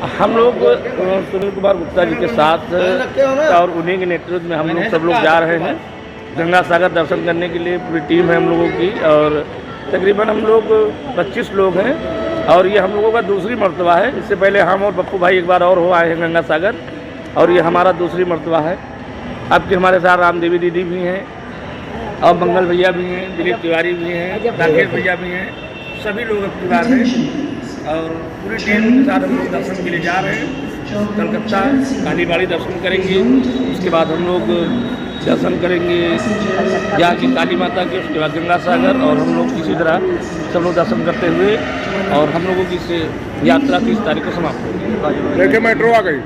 हम लोग सुनील कुमार गुप्ता जी के साथ और उन्हीं के नेतृत्व में हम लोग सब लोग जा रहे हैं गंगा सागर दर्शन करने के लिए। पूरी टीम है हम लोगों की और तकरीबन हम लोग 25 लोग हैं और ये हम लोगों का दूसरी मर्तबा है। इससे पहले हम और पप्पू भाई एक बार और हो आए हैं गंगा सागर और ये हमारा दूसरी मर्तबा है। अब के हमारे साथ रामदेवी दीदी भी हैं और मंगल भैया भी हैं, दिलीप तिवारी भी हैं, राकेश भैया भी हैं, सभी लोग अब की बात हैं और पूरी टीम के साथ हम लोग दर्शन के लिए जा रहे हैं। कलकत्ता कालीबाड़ी दर्शन करेंगे, उसके बाद हम लोग दर्शन करेंगे यहाँ की काली माता के, उसके बाद गंगा सागर और हम लोग इसी तरह सब लोग दर्शन करते हुए और हम लोगों की से यात्रा 30 तारीख को समाप्त होगी। देखिए मेट्रो आ गई।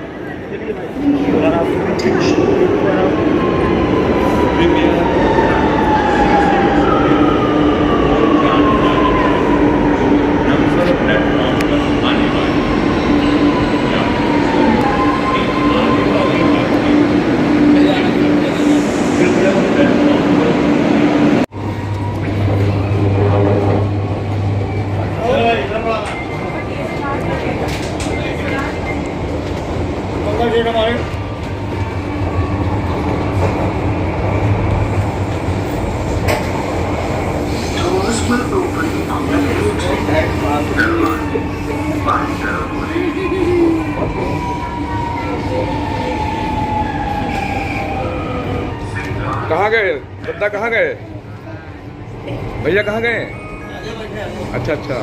कहाँ गए बंदा, कहाँ गए भैया, कहाँ गए? अच्छा अच्छा।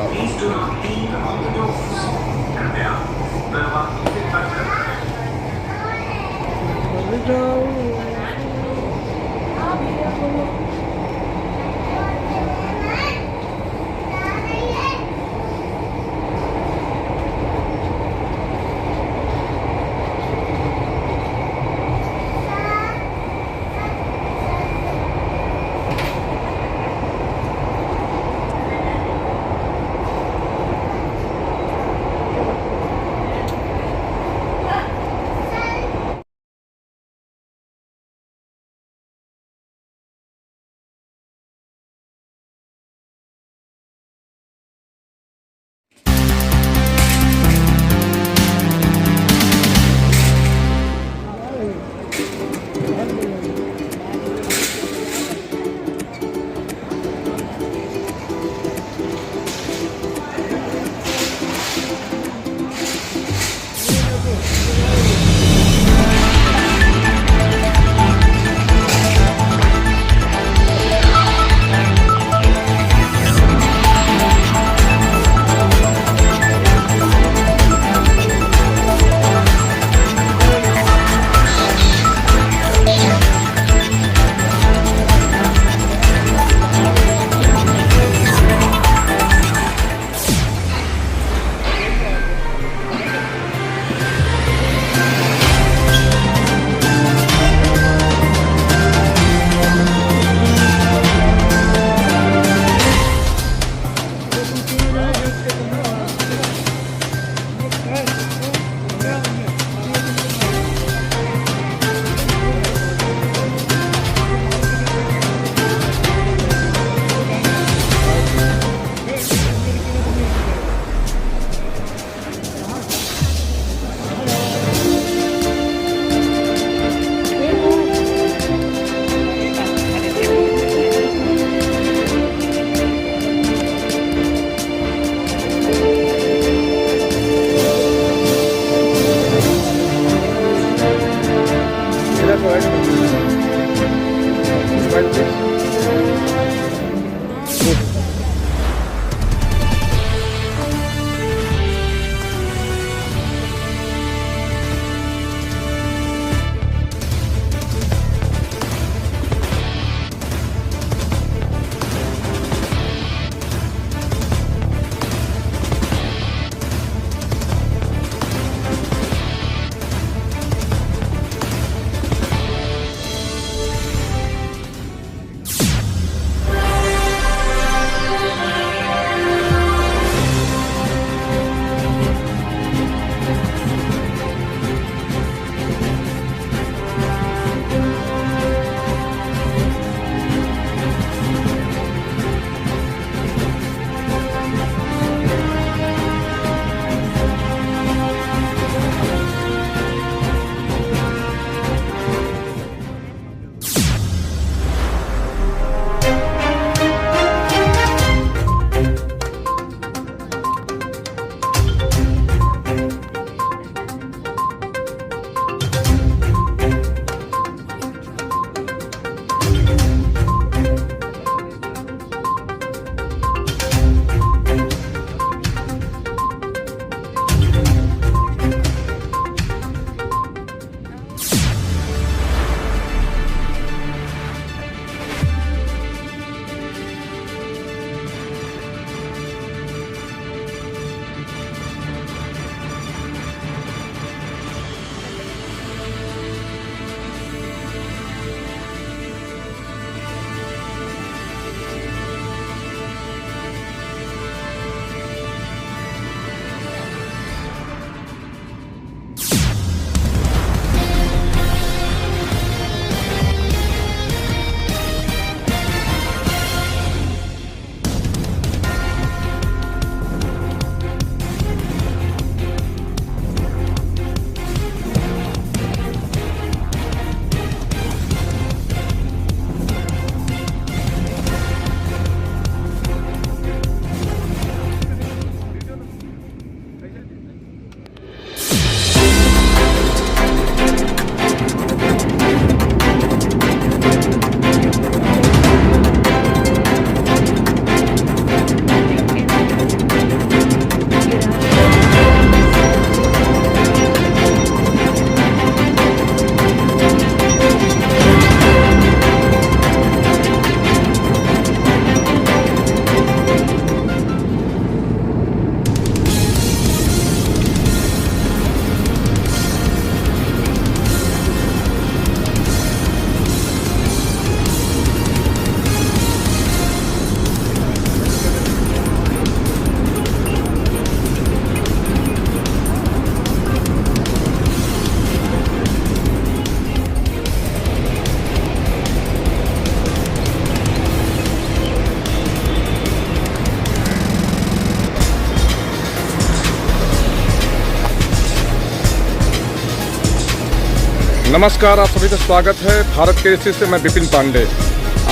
नमस्कार, आप सभी का स्वागत है भारत केसरी से। मैं विपिन पांडे।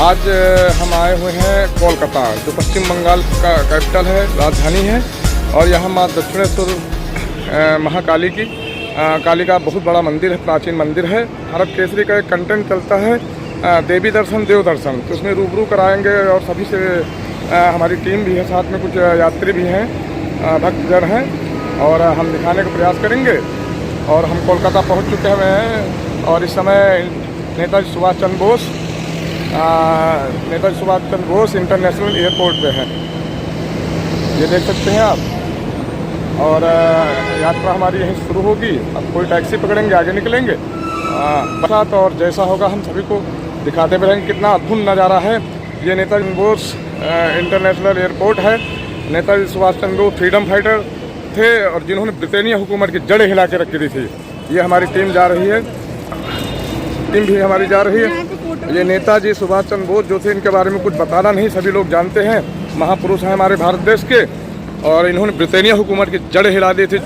आज हम आए हुए हैं कोलकाता, जो पश्चिम बंगाल का कैपिटल है, राजधानी है। और यहाँ माँ दक्षिणेश्वर महाकाली की काली का बहुत बड़ा मंदिर है, प्राचीन मंदिर है। भारत केसरी का एक कंटेंट चलता है देवी दर्शन देव दर्शन, तो उसमें रूबरू कराएंगे। और सभी से हमारी टीम भी है, साथ में कुछ यात्री भी हैं, भक्तजन हैं, और हम दिखाने का प्रयास करेंगे। और हम कोलकाता पहुंच चुके हैं और इस समय नेताजी सुभाष चंद्र बोस इंटरनेशनल एयरपोर्ट पे हैं, ये देख सकते हैं आप। और यात्रा हमारी यहीं शुरू होगी। अब कोई टैक्सी पकड़ेंगे, आगे निकलेंगे साथ, और जैसा होगा हम सभी को दिखाते भी रहेंगे। कितना अद्भुत नज़ारा है। ये नेताजी बोस इंटरनेशनल एयरपोर्ट है। नेताजी सुभाष चंद्र बोस फ्रीडम फाइटर थे और जिन्होंने ब्रिटेनिया हुकूमत की जड़ें हिला के रखी थी। ये हमारी टीम जा रही है, टीम भी हमारी जा रही है। ये नेताजी सुभाष चंद्र बोस जो थे, इनके बारे में कुछ बताना नहीं, सभी लोग जानते हैं। महापुरुष हैं हमारे भारत देश के, और इन्होंने ब्रिटेनिया हुकूमत की जड़ें हिला दी थी।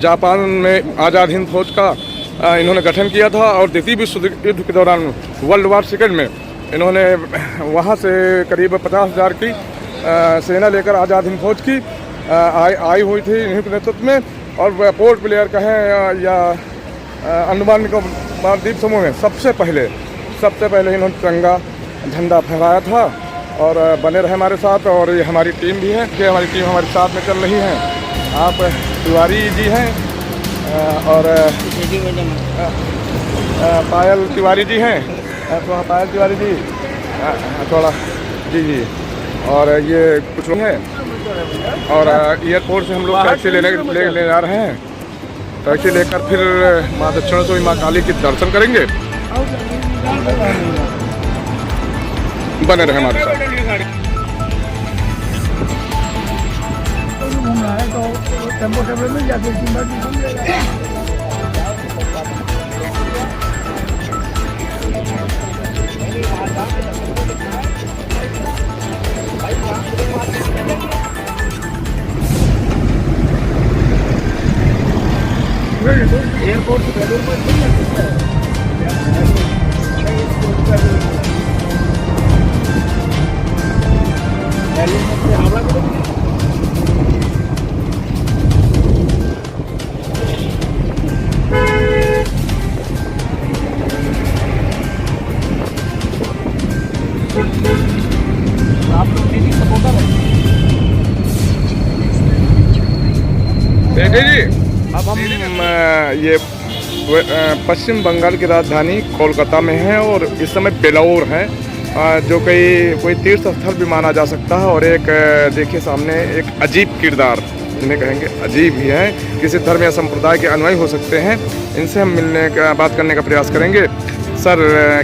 जापान में आज़ाद हिंद फौज का इन्होंने गठन किया था, और द्वितीय विश्व युद्ध के दौरान वर्ल्ड वार सेकेंड में इन्होंने वहाँ से करीब 50,000 की सेना लेकर आज़ाद हिंद फौज की आई हुई थी इन्हीं के नेतृत्व में। और पोर्ट ब्लेयर कहें या अंडमान निकोबार द्वीप समूह में सबसे पहले इन्होंने तिरंगा झंडा फहराया था। और बने रहे हमारे साथ। और ये हमारी टीम भी है, कि हमारी टीम हमारे साथ में चल रही है। आप तिवारी जी हैं और पायल तिवारी जी हैं, पायल तिवारी जी थोड़ा जी। और ये कुछ लोग हैं। और एयरपोर्ट से हम लोग टैक्सी ले जा रहे हैं। टैक्सी लेकर फिर माँ दक्षिणेश्वरी माँ काली के दर्शन करेंगे। बने रहे हमारे साथ। एयरपोर्ट से आप लोग जी सपोर्टर है। जी अब हम ये पश्चिम बंगाल की राजधानी कोलकाता में हैं, और इस समय बेलाउर है, जो कोई तीर्थ स्थल भी माना जा सकता है। और एक देखिए सामने एक अजीब किरदार, जिन्हें कहेंगे अजीब ही है, किसी धर्म या संप्रदाय के अनुयायी हो सकते हैं। इनसे हम बात करने का प्रयास करेंगे। सर,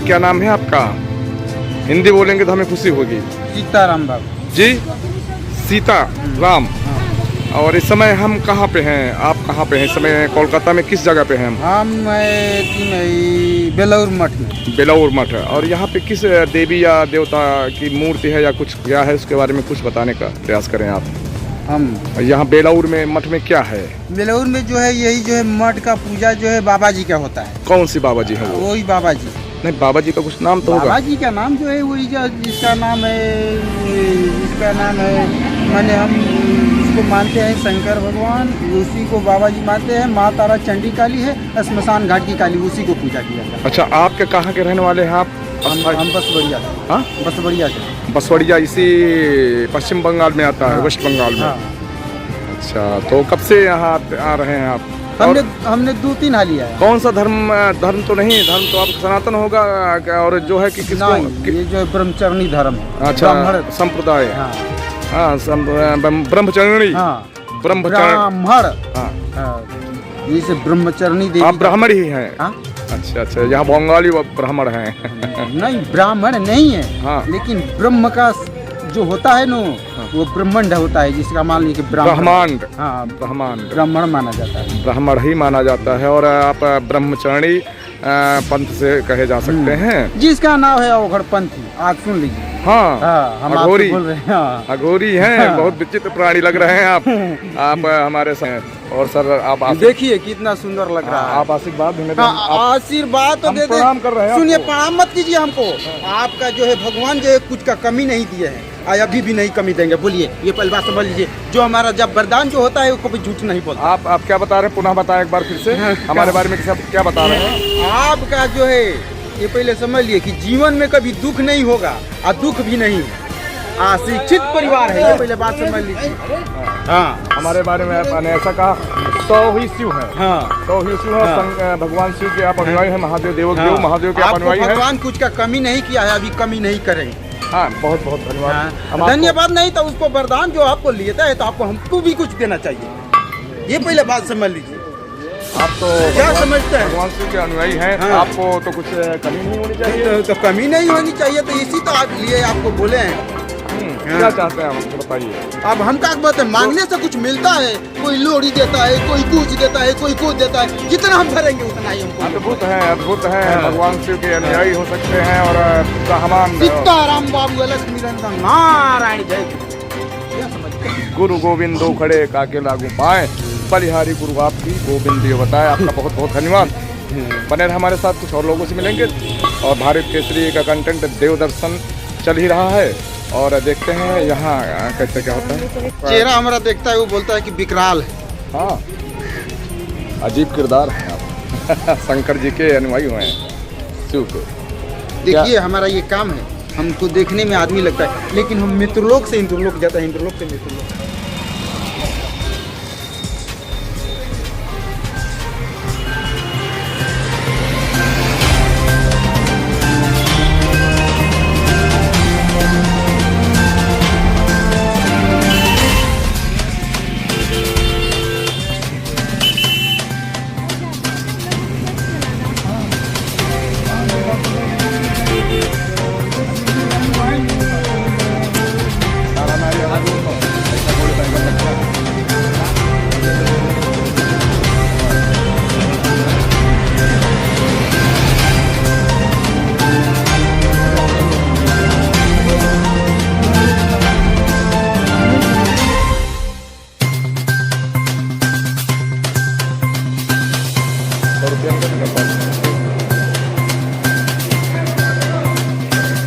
क्या नाम है आपका? हिंदी बोलेंगे तो हमें खुशी होगी। सीताराम बाबू जी, सीताराम। और इस समय हम कहाँ पे हैं? आप कहाँ पे हैं इस समय? कोलकाता में किस जगह पे हैं हम? बेलाउर मठ में। बेलाउर मठ है। और यहाँ पे किस देवी या देवता की मूर्ति है या कुछ क्या है, उसके बारे में कुछ बताने का प्रयास करें आप। हम यहाँ बेलाउर में मठ में क्या है? बेलाउर में जो है यही जो है मठ का पूजा जो है बाबा जी का होता है। कौन सी बाबा जी है वो? वही बाबा जी। नहीं, बाबा जी का कुछ नाम तो होगा। बाबा जी का नाम जो है वही जिसका नाम है माने हम उसको मानते हैं शंकर भगवान, उसी को बाबा जी मानते हैं। माँ तारा चंडी काली है, श्मशान घाट की काली, उसी को पूजा किया जाता है। अच्छा, आपके कहाँ के रहने वाले हैं आप? हम बसवड़िया। हाँ, बसवड़िया से। बसवड़िया इसी पश्चिम बंगाल में आता है। हाँ, वेस्ट बंगाल में। हाँ। अच्छा, तो कब से यहाँ आ रहे हैं आप? हमने 2-3 हाल लिया है। कौन सा धर्म तो नहीं, धर्म तो आप सनातन होगा। और जो है कि ये जो ब्रह्मचर्णी धर्म है। अच्छा, संप्रदाय। हाँ, ब्रह्मचर्णी। हाँ, ब्राह्मण। हाँ, जैसे ब्रह्मचर्णी देवी। आप ब्राह्मण ही हैं? हाँ। अच्छा, यहाँ बंगाली ब्राह्मण हैं। नहीं, ब्राह्मण नहीं है। हाँ। लेकिन ब्रह्म का जो होता है ना, वो ब्रह्मांड होता है, जिसका मान लीजिए ब्रह्मांड। हाँ, ब्रह्मांड ब्राह्मण माना जाता है। ब्राह्मण ही माना जाता है। और आप ब्रह्मचारी पंथ से कहे जा सकते हैं। जिसका नाम है अवघड़ पंथी। आज सुन लीजिए। हाँ, हम अघोरी आपको बोल रहे हैं। हाँ। अघोरी हैं, बहुत विचित्र प्राणी लग रहे हैं आप हमारे साथ। और सर आप देखिए कितना सुंदर लग रहा है। आप आशीर्वाद देने आशीर्वाद तो हम दे दे। प्रणाम कर रहे हैं सुनिए, आपको। प्रणाम मत कीजिए हमको। आपका जो है भगवान जो है कुछ का कमी नहीं दिए हैं, अभी भी नहीं कमी देंगे। बोलिए, ये पहली बात समझ लीजिए। जो हमारा जब वरदान जो होता है वो कभी झूठ नहीं बोलता। आप क्या बता रहे हैं, पुनः बताएं एक बार फिर से हमारे बारे में क्या बता रहे हैं। आपका जो है ये पहले समझ लिए कि जीवन में कभी दुख नहीं होगा और दुख भी नहीं है। शिक्षित परिवार है, ये पहले बात समझ लीजिए। हाँ, हमारे बारे में आपने ऐसा कहा 100 ही शिव है। हाँ, 100 ही शिव है। भगवान शिव के आप अनुयायी हैं, महादेव देव महादेव के आप आपको अनुयायी हैं। भगवान कुछ का कमी नहीं किया है, अभी कमी नहीं करेंगे। हाँ, बहुत बहुत धन्यवाद। हम धन्यवाद नहीं तो उसको वरदान जो आपको लेता है तो आपको हमको भी कुछ देना चाहिए। ये पहले बात समझ लीजिए। आप तो क्या समझते हैं? भगवान शिव के अनुयायी हैं। हाँ। आपको तो कुछ कमी नहीं होनी चाहिए। तो कमी नहीं होनी चाहिए, तो इसी तो आप लिए आपको बोले हैं। क्या चाहते हैं हमको बताइए। अब हम क्या बात है, मांगने से कुछ मिलता है। कोई लोड़ी देता है, कोई कुछ देता है, कोई कुछ देता है। जितना हम भरेंगे उतना ही हमको। अद्भुत है, अद्भुत है। हाँ। भगवान शिव के अनुयायी हो सकते हैं और रहमान सीताराम बाबू अलग निरंतर नारायण जय। क्या समझते हैं? गुरु गोविंद दो खड़े काके लागू पाए, बलिहारी गुरु आपकी गोविंद दियो बताए। आपका बहुत बहुत धन्यवाद। बने रहे हमारे साथ, कुछ और लोगों से मिलेंगे। और भारत केसरी का कंटेंट देव दर्शन चल ही रहा है और देखते हैं यहाँ कैसे क्या होता है। चेहरा हमारा देखता है, वो बोलता है कि विकराल है। हाँ, अजीब किरदार है आप। शंकर जी के अनुयायी हुए हैं शिव के। देखिए, हमारा ये काम है। हमको देखने में आदमी लगता है, लेकिन हम मित्रलोक से इंद्रलोक जाता है, इंद्रलोक से मित्रलोक।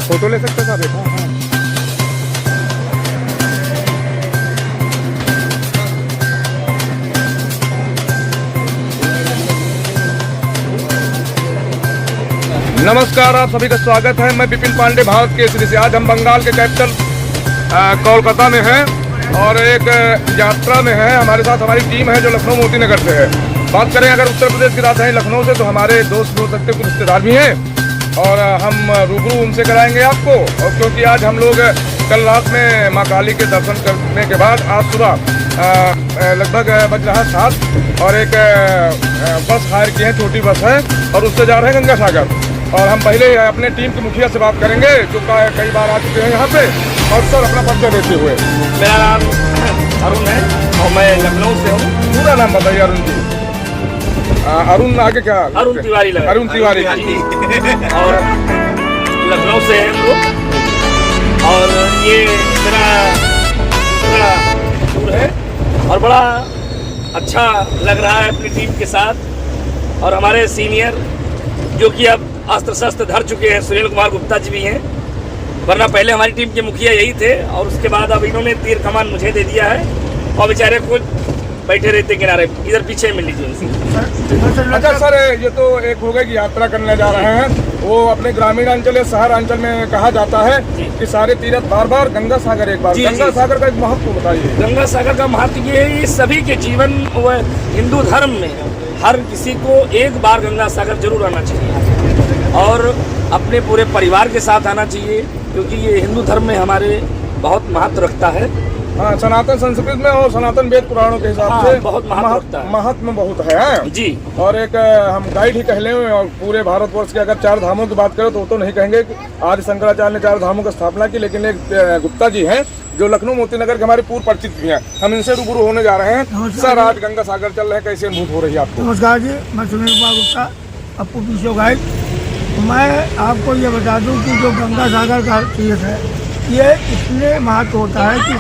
फोटो ले सकते साहब? हाँ हाँ। नमस्कार, आप सभी का स्वागत है। मैं विपिन पांडे, भारत केसरी से। आज हम बंगाल के कैपिटल कोलकाता में हैं और एक यात्रा में हैं। हमारे साथ हमारी टीम है जो लखनऊ मोती नगर से है। बात करें अगर उत्तर प्रदेश की राजधानी लखनऊ से, तो हमारे दोस्त हो सकते, कुछ रिश्तेदार भी हैं और हम रूबरू उनसे कराएंगे आपको। और क्योंकि आज हम लोग कल रात में माँ काली के दर्शन करने के बाद आज सुबह लगभग बज रहा 7 और एक बस हायर की है, छोटी बस है और उससे जा रहे हैं गंगा सागर। और हम पहले अपने टीम के मुखिया से बात करेंगे जो कई बार आ चुके हैं यहाँ पे, और सर अपना परिचय देते हुए। मेरा नाम अरुण है और मैं लखनऊ से हूँ। पूरा नाम बताइए अरुण जी। अरुण आगे क्या? अरुण तिवारी लगा। अरुण तिवारी। और लखनऊ से हैं हम लोग। और ये मेरा दूसरा टूर है और बड़ा अच्छा लग रहा है अपनी टीम के साथ। और हमारे सीनियर जो कि अब अस्त्र शस्त्र धर चुके हैं, सुनील कुमार गुप्ता जी भी हैं, वरना पहले हमारी टीम के मुखिया यही थे और उसके बाद अब इन्होंने तीर कमान मुझे दे दिया है और बेचारे खुद बैठे रहते किनारे। इधर पीछे मिल लीजिए। अच्छा सर, ये तो एक हो गया कि यात्रा करने जा रहे हैं। वो अपने ग्रामीण अंचल या शहर अंचल में कहा जाता है कि सारे तीर्थ बार बार, गंगा सागर एक बार। गंगा सागर का एक महत्व बताइए। गंगा सागर का महत्व ये है, सभी के जीवन व हिंदू धर्म में हर किसी को एक बार गंगा सागर जरूर आना चाहिए और अपने पूरे परिवार के साथ आना चाहिए, क्योंकि ये हिंदू धर्म में हमारे बहुत महत्व रखता है। हाँ, सनातन संस्कृत में और सनातन वेद पुराणों के हिसाब से बहुत महत्व बहुत है जी। और एक हम गाइड ही कह लें और पूरे भारतवर्ष के अगर 4 धामों की बात करें तो वो तो नहीं कहेंगे कि आदि शंकराचार्य ने 4 धामों की स्थापना की, लेकिन एक गुप्ता जी हैं जो लखनऊ मोती नगर के हमारे पूर्व परिचित भी हैं। हम इनसे रूबरू होने जा रहे हैं। सर, आज गंगा सागर चल रहे हैं, कैसे अनुभूत हो रही है आपको? नमस्कार जी, मैं सुनील कुमार गुप्ता, अपू पीछो गाइड। मैं आपको ये बता दूं कि जो गंगा सागर का तीर्थ है ये इतने महत्व होता है कि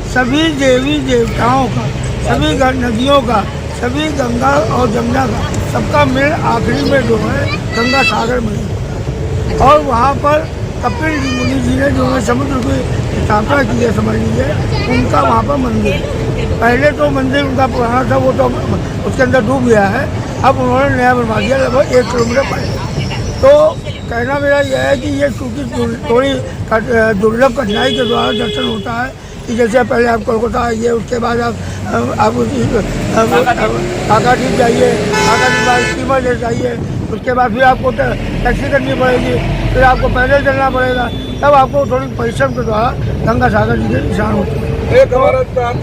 सभी देवी देवताओं का, सभी नदियों का, सभी गंगा और जमुना का, सबका मेल आखिरी में जो है गंगा सागर में है। और वहाँ पर कपिल मुनि जी ने जो है समुद्र की स्थापना की है, समझ लीजिए, उनका वहाँ पर मंदिर है। पहले तो मंदिर उनका पुराना था, वो तो उसके अंदर डूब गया है, अब उन्होंने नया बनवा दिया लगभग 1 किलोमीटर पहले। तो कहना मेरा यह है कि ये चूँकि थोड़ी दुर्लभ कठिनाई के द्वारा दर्शन होता है कि जैसे पहले आप कोलकाता आइए, उसके बाद आप काकाटीप जाइए, काकाटीप बाद स्टीमर ले जाइए, उसके बाद फिर आपको टैक्सी करनी पड़ेगी, फिर आपको पैदल चलना पड़ेगा, तब आपको थोड़ी परिश्रम के द्वारा गंगा सागर जी के निशान होते हैं। एक हमारे साथ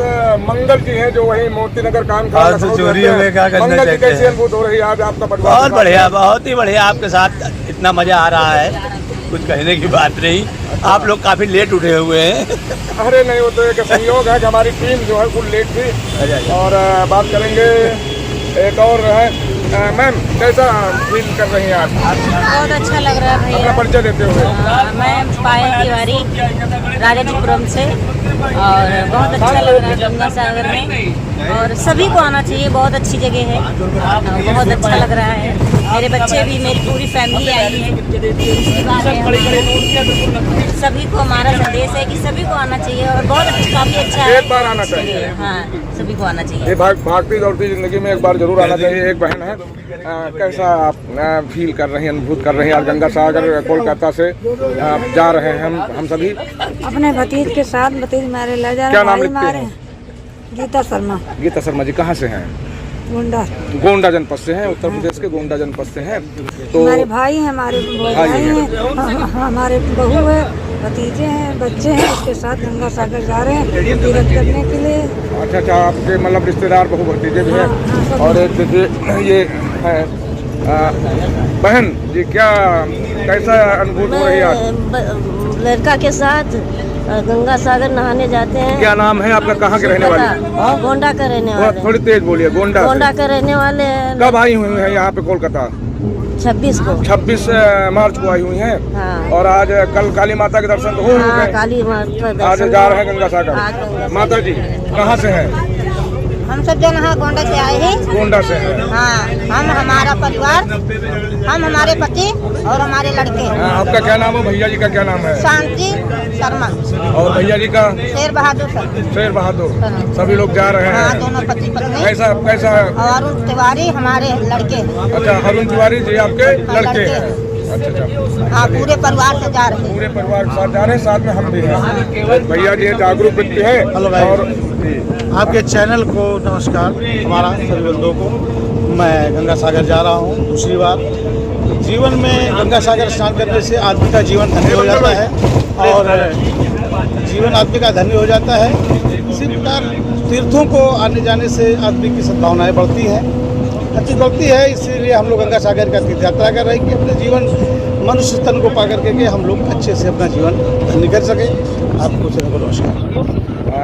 मंगल जी हैं जो वही मोती नगर कान खा चोरी हो गए, क्या करना मंगल जी चाहते कैसी हैं? अनुभूत हो रही है आज आपका परिवार? बहुत बढ़िया, बहुत ही बढ़िया, आपके साथ इतना मजा आ रहा है, कुछ कहने की बात नहीं। आप लोग काफी लेट उठे हुए हैं। अरे नहीं, वो तो एक संयोग है कि हमारी टीम जो है कुछ लेट थी। और बात करेंगे एक और है। मैम, कैसा फील कर रही हैं आप? बहुत अच्छा लग रहा है अपना भैया। परिचय देते हुए। मैं पायल तिवारी, राजाजीपुरम से, और बहुत अच्छा लग रहा है गंगा सागर में, और सभी को आना चाहिए, बहुत अच्छी जगह है, बहुत अच्छा लग रहा है। मेरे बच्चे भी, मेरी पूरी फैमिली आई है, इसकी बात है। सभी को हमारा संदेश है कि सभी को आना चाहिए, और बहुत अच्छा, काफी अच्छा है। एक बार आना चाहिए। हाँ, सभी को आना चाहिए। ये भागती दौड़ती जिंदगी में एक बार जरूर आना चाहिए। एक बहन है, कैसा आप फील कर रही हैं, अनुभूत कर रही हैं? आज गंगा सागर कोलकाता से जा रहे हैं हम सभी अपने भतीज के साथ, भतीज मारे ले जा रहे। क्या नाम लिखते हैं? गीता शर्मा। गीता शर्मा जी कहाँ से हैं? गोंडा। गोंडा जनपद से हैं, उत्तर प्रदेश के गोंडा जनपद से हैं। तो हमारे भाई हैं, हमारे भाई हैं, हमारे बहू है, भतीजे हैं, बच्चे हैं, उसके साथ गंगा सागर जा रहे हैं तीर्थ करने के लिए। अच्छा, आपके मतलब रिश्तेदार बहू भतीजे भी हैं। और एक देखिए ये है बहन जी, क्या कैसा अनुभूत हो रही है आज? लड़का के साथ गंगा सागर नहाने जाते हैं। क्या नाम है आपका? कहाँ के रहने वाले? गोंडा का रहने वाले। थोड़ी तेज बोलिए। गोंडा का रहने वाले हैं। कब आई हुई हैं यहाँ पे कोलकाता? 26 को। 26 मार्च को आई हुई हैं। हाँ। और आज कल काली माता के दर्शन तो हो हाँ, गए। काली माता का आज दर्शन। जा रहे हैं गंगा सागर। माता जी कहाँ से हैं? हम सब जन यहाँ गोंडा से आए हैं। गोंडा से हैं। हाँ, हम, हमारा परिवार, हम, हमारे पति और हमारे लड़के। आपका क्या नाम है? भैया जी का क्या नाम है? शांति शर्मा। और भैया जी का? शेर बहादुर सर। शेर बहादुर। सभी लोग जा रहे हाँ, हैं। दोनों पति पत्नी। कैसा कैसा? और अरुण तिवारी हमारे लड़के। अच्छा, अरुण तिवारी जी आपके लड़के हैं? अच्छा। हाँ, पूरे परिवार से जा रहे हैं। पूरे परिवार के साथ जा रहे हैं, साथ में हम भी हैं। भैया जी जागरूक व्यक्ति है। हेलो भाई। और आपके चैनल को नमस्कार, हमारा सभी बंधुओं को। मैं गंगा सागर जा रहा हूँ दूसरी बार। जीवन में गंगा सागर स्नान करने से आदमी का जीवन धन्य हो जाता है, और जीवन आदमी का धन्य हो जाता है। इसी प्रकार तीर्थों को आने जाने से आदमी की सद्भावनाएँ बढ़ती हैं, अच्छी बढ़ती है। इसीलिए हम लोग गंगा सागर का तीर्थ यात्रा कर रहे हैं कि अपने जीवन मनुष्य तन को पा करके के हम लोग अच्छे से अपना जीवन धन्य कर सकें। आपको चैनल को नमस्कार।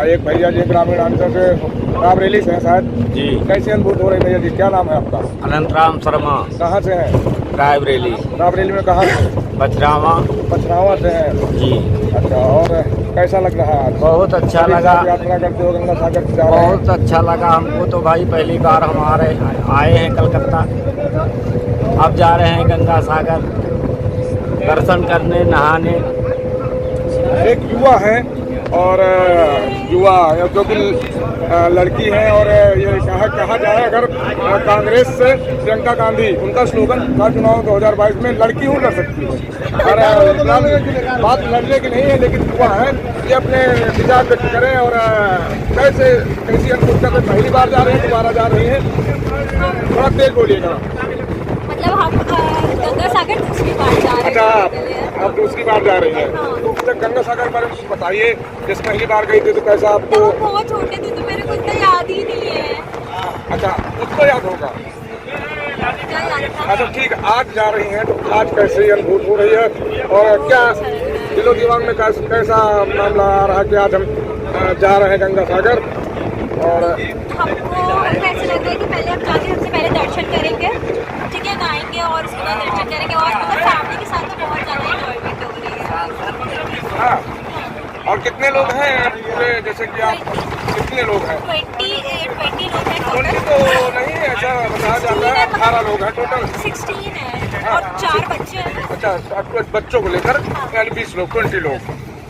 एक भैया जी ग्रामीण अंचल से रायबरेली से हैं शायद जी। कैसी अनुभूत हो रही भैया जी? क्या नाम है आपका? अनंतराम शर्मा, कहाँ से हैं? रायबरेली। रायबरेली में कहाँ से? पचरावा से हैं जी। अच्छा, और कैसा लग रहा है आज? बहुत अच्छा लगा। यात्रा करते हो गंगा सागर से जा रहे हैं। बहुत अच्छा लगा हमको तो भाई, पहली बार हमारे आए हैं कलकत्ता, अब जा रहे हैं गंगा सागर दर्शन करने, नहाने। एक युवा है, और युवा जो कि लड़की है, और ये कहा जाए अगर कांग्रेस से प्रियंका गांधी, उनका स्लोगन था चुनाव 2022 में, लड़की हूँ लड़ सकती हूँ। और बात लड़ने की नहीं है, लेकिन युवा है, ये अपने विचार व्यक्त करें। और कैसी अनुभूति कर रहे? पहली बार जा रहे हैं, दोबारा जा रही हैं? थोड़ा तेज बोलिएगा। मतलब हम गंगा सागर दूसरी बार जा रहे हैं। अच्छा, आप दूसरी बार जा रही हैं। तो गंगा सागर बारे में बताइए, जिस पहली बार गई थी तो कैसा आपको? बहुत छोटे थे तो मेरे को इतना याद ही नहीं है। अच्छा, उसको याद होगा। अच्छा ठीक है, आज जा रही हैं तो आज कैसी अनुभूति हो रही है, और क्या दिलो दिमाग में कैसा मामला आ रहा है कि आज हम जा रहे हैं गंगा सागर? और हमको ऐसे लगता है कि पहले हम जाके सबसे पहले दर्शन करेंगे, ठीक है, नहाएंगे और उसके बाद दर्शन करेंगे, और मतलब फैमिली के साथ तो बहुत ज़्यादा एंजॉयमेंट हो रही है। हाँ, और कितने लोग हैं पूरे, जैसे कि आप कितने लोग हैं? 20 लोग हैं 20 तो नहीं, ऐसा बताया जाता है 18 लोग हैं टोटल। 16 है और 4 बच्चे हैं। अच्छा, बच्चों को लेकर यानी 20 लोग, 20 लोग।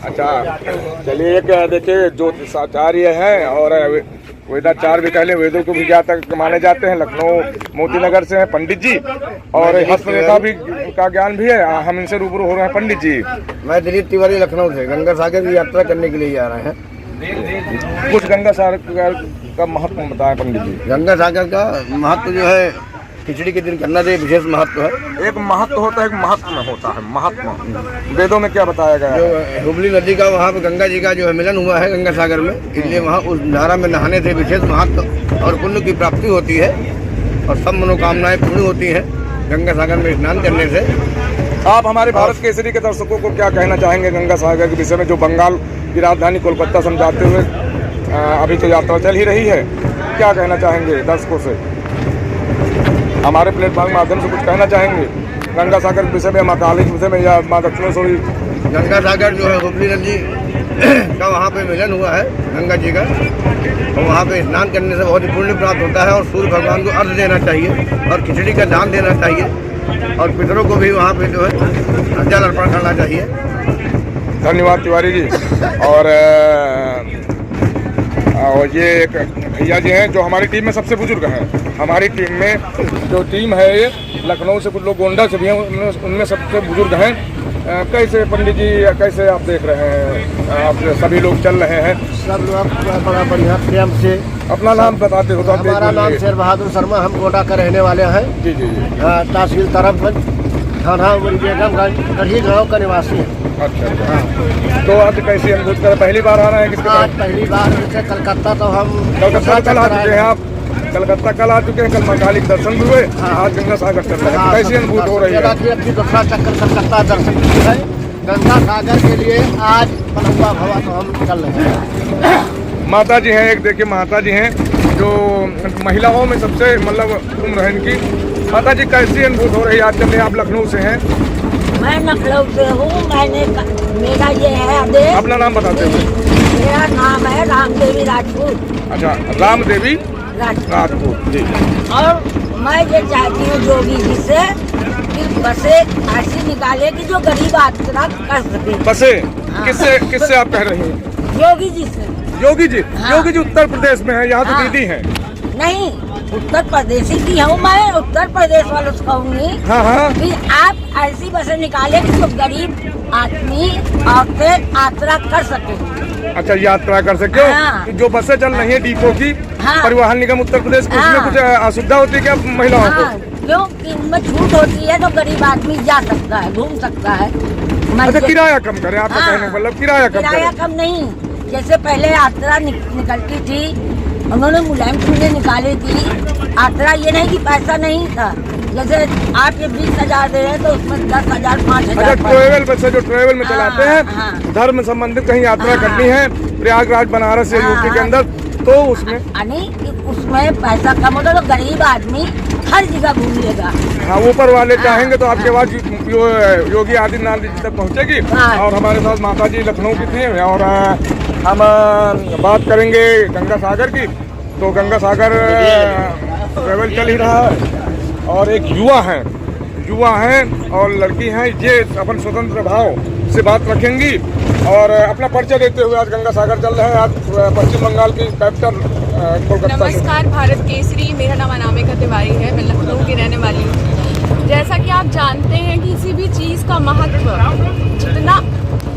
अच्छा, चलिए एक देखिए जो आचार्य हैं और वेदाचार्य भी कहले, वेदों को भी ज्ञातक माने जाते हैं, लखनऊ मोती नगर से हैं पंडित जी, और हस्तरेखा भी का ज्ञान भी है। हम इनसे रूबरू हो रहे हैं। पंडित जी, मैं दिलीप तिवारी लखनऊ से गंगा सागर की यात्रा करने के लिए जा रहे हैं। कुछ गंगा सागर का महत्व बताएं पंडित जी। गंगा सागर का महत्व जो है, खिचड़ी के दिन करना चाहिए, विशेष महत्व है। एक महत्व होता है, एक महत्व होता है। महत्व वेदों में क्या बताया गया है? जो हुबली नदी का वहाँ पे गंगा जी का जो है मिलन हुआ है गंगा सागर में, इसलिए वहाँ उस धारा में नहाने से विशेष महत्व और पुण्य की प्राप्ति होती है और सब मनोकामनाएं पूर्ण होती हैं गंगा सागर में स्नान करने से। आप हमारे भारत केसरी के दर्शकों को क्या कहना चाहेंगे गंगा सागर के विषय में, जो बंगाल की राजधानी कोलकाता समझाते हुए अभी तो यात्रा चल ही रही है? क्या कहना चाहेंगे दर्शकों से? हमारे प्लेटफॉर्म के माध्यम से कुछ कहना चाहेंगे गंगा सागर के विषय में, माँ काली के विषय में या माँ दक्षिणेश्वरी? गंगा सागर जो है हुबली नदी का वहाँ पे मिलन हुआ है गंगा जी का, और वहाँ पे स्नान करने से बहुत ही पुण्य प्राप्त होता है और सूर्य भगवान को अर्घ देना चाहिए और खिचड़ी का दान देना चाहिए और पितरों को भी वहाँ पे जो है जल अर्पण करना चाहिए। धन्यवाद तिवारी जी। और ये एक भैया जी हैं जो हमारी टीम में सबसे बुजुर्ग हैं। हमारी टीम में जो टीम है ये लखनऊ से, कुछ लोग गोंडा से भी हैं, उनमें सबसे बुजुर्ग हैं। कैसे पंडित जी, कैसे आप देख रहे हैं? आप सभी लोग चल रहे हैं, सब लोग बड़ा बढ़िया प्रेम से। अपना नाम बताते हो? हमारा नाम शेर बहादुर शर्मा, हम गोंडा का रहने वाले हैं। जी जी जी। तहसील तरफगंज, थाना बेगमगंज, गढ़ी गाँव का निवासी है। अच्छा हाँ। तो आज कैसी अनुभूति कर, पहली बार आ रहे हैं? किसके आज पहली बार जैसे कलकत्ता, तो हम कलकत्ता कल आ चुके हैं। आप कलकत्ता कल आ चुके हैं, कल माँ काली के दर्शन भी हुए, आज गंगा सागर चल रहे हैं। कैसी अनुभूति हो रही है? अपनी दूसरा चक्कर कलकत्ता दर्शन की है। गंगा सागर के लिए आज पलंगा भवा तो हम चल रहे हैं। माता जी हैं, एक देखिए माता जी हैं जो महिलाओं में सबसे मतलब उम्र है इनकी। माता जी कैसी अनुभूति हो रही है आज चल रहे? आप लखनऊ से हैं? मैं लखनऊ से हूँ। मेरा ये है आदेश। अपना नाम बताते हुए। मेरा नाम है रामदेवी राजपूत। अच्छा, रामदेवी राजपूत जी। और मैं ये चाहती हूँ योगी जी से कि बसें ऐसी निकाले कि जो गरीब यात्रा कर सके। बसें? किससे आप कह रही हैं? योगी जी से। योगी जी? हाँ। योगी जी उत्तर प्रदेश में है, यहाँ तो दीदी है। नहीं, उत्तर प्रदेशी की हूँ मैं, उत्तर प्रदेश वालों से कहूँगी कि आप ऐसी बसें निकाले कि जो गरीब आदमी औरतें यात्रा कर सके। अच्छा, यात्रा कर सके। हाँ। जो बसें चल रही है डिपो की, हाँ। परिवहन निगम उत्तर प्रदेश की, उसमें कुछ असुविधा होती है क्या महिलाओं को? क्योंकि उनमें छूट होती है तो गरीब आदमी जा सकता है, घूम सकता है। अच्छा, किराया कम करे आपका कहने का मतलब? किराया कम नहीं, जैसे पहले यात्रा निकलती थी, उन्होंने मुलायम सिंह निकाली थी यात्रा। ये नहीं कि पैसा नहीं था, जैसे आप ये 20,000 दे रहे हैं तो उसमें 10,000 5,000। अच्छा, ट्रेवल बस जो ट्रेवल में चलाते हैं, धर्म संबंधित कहीं यात्रा करनी है प्रयागराज बनारस या यूपी के अंदर, तो उसमें पैसा कम होता तो गरीब आदमी हर जगह घूम लेगा। हाँ, ऊपर वाले चाहेंगे तो आपके आवाज योगी आदित्यनाथ जी तक पहुँचेगी। और हमारे साथ माता जी लखनऊ की थी और हम बात करेंगे गंगा सागर की। तो गंगा सागर ट्रेवल चल ही रहा है और एक युवा हैं और लड़की हैं, ये अपन स्वतंत्र भाव से बात रखेंगी और अपना परिचय देते हुए आज गंगा सागर चल रहे हैं। आज पश्चिम बंगाल की कैपिटल कोलकाता। नमस्कार, भारत केसरी। मेरा नाम अनामिका तिवारी है, मैं लखनऊ की रहने वाली हूँ। जैसा कि आप जानते हैं कि किसी भी चीज़ का महत्व जितना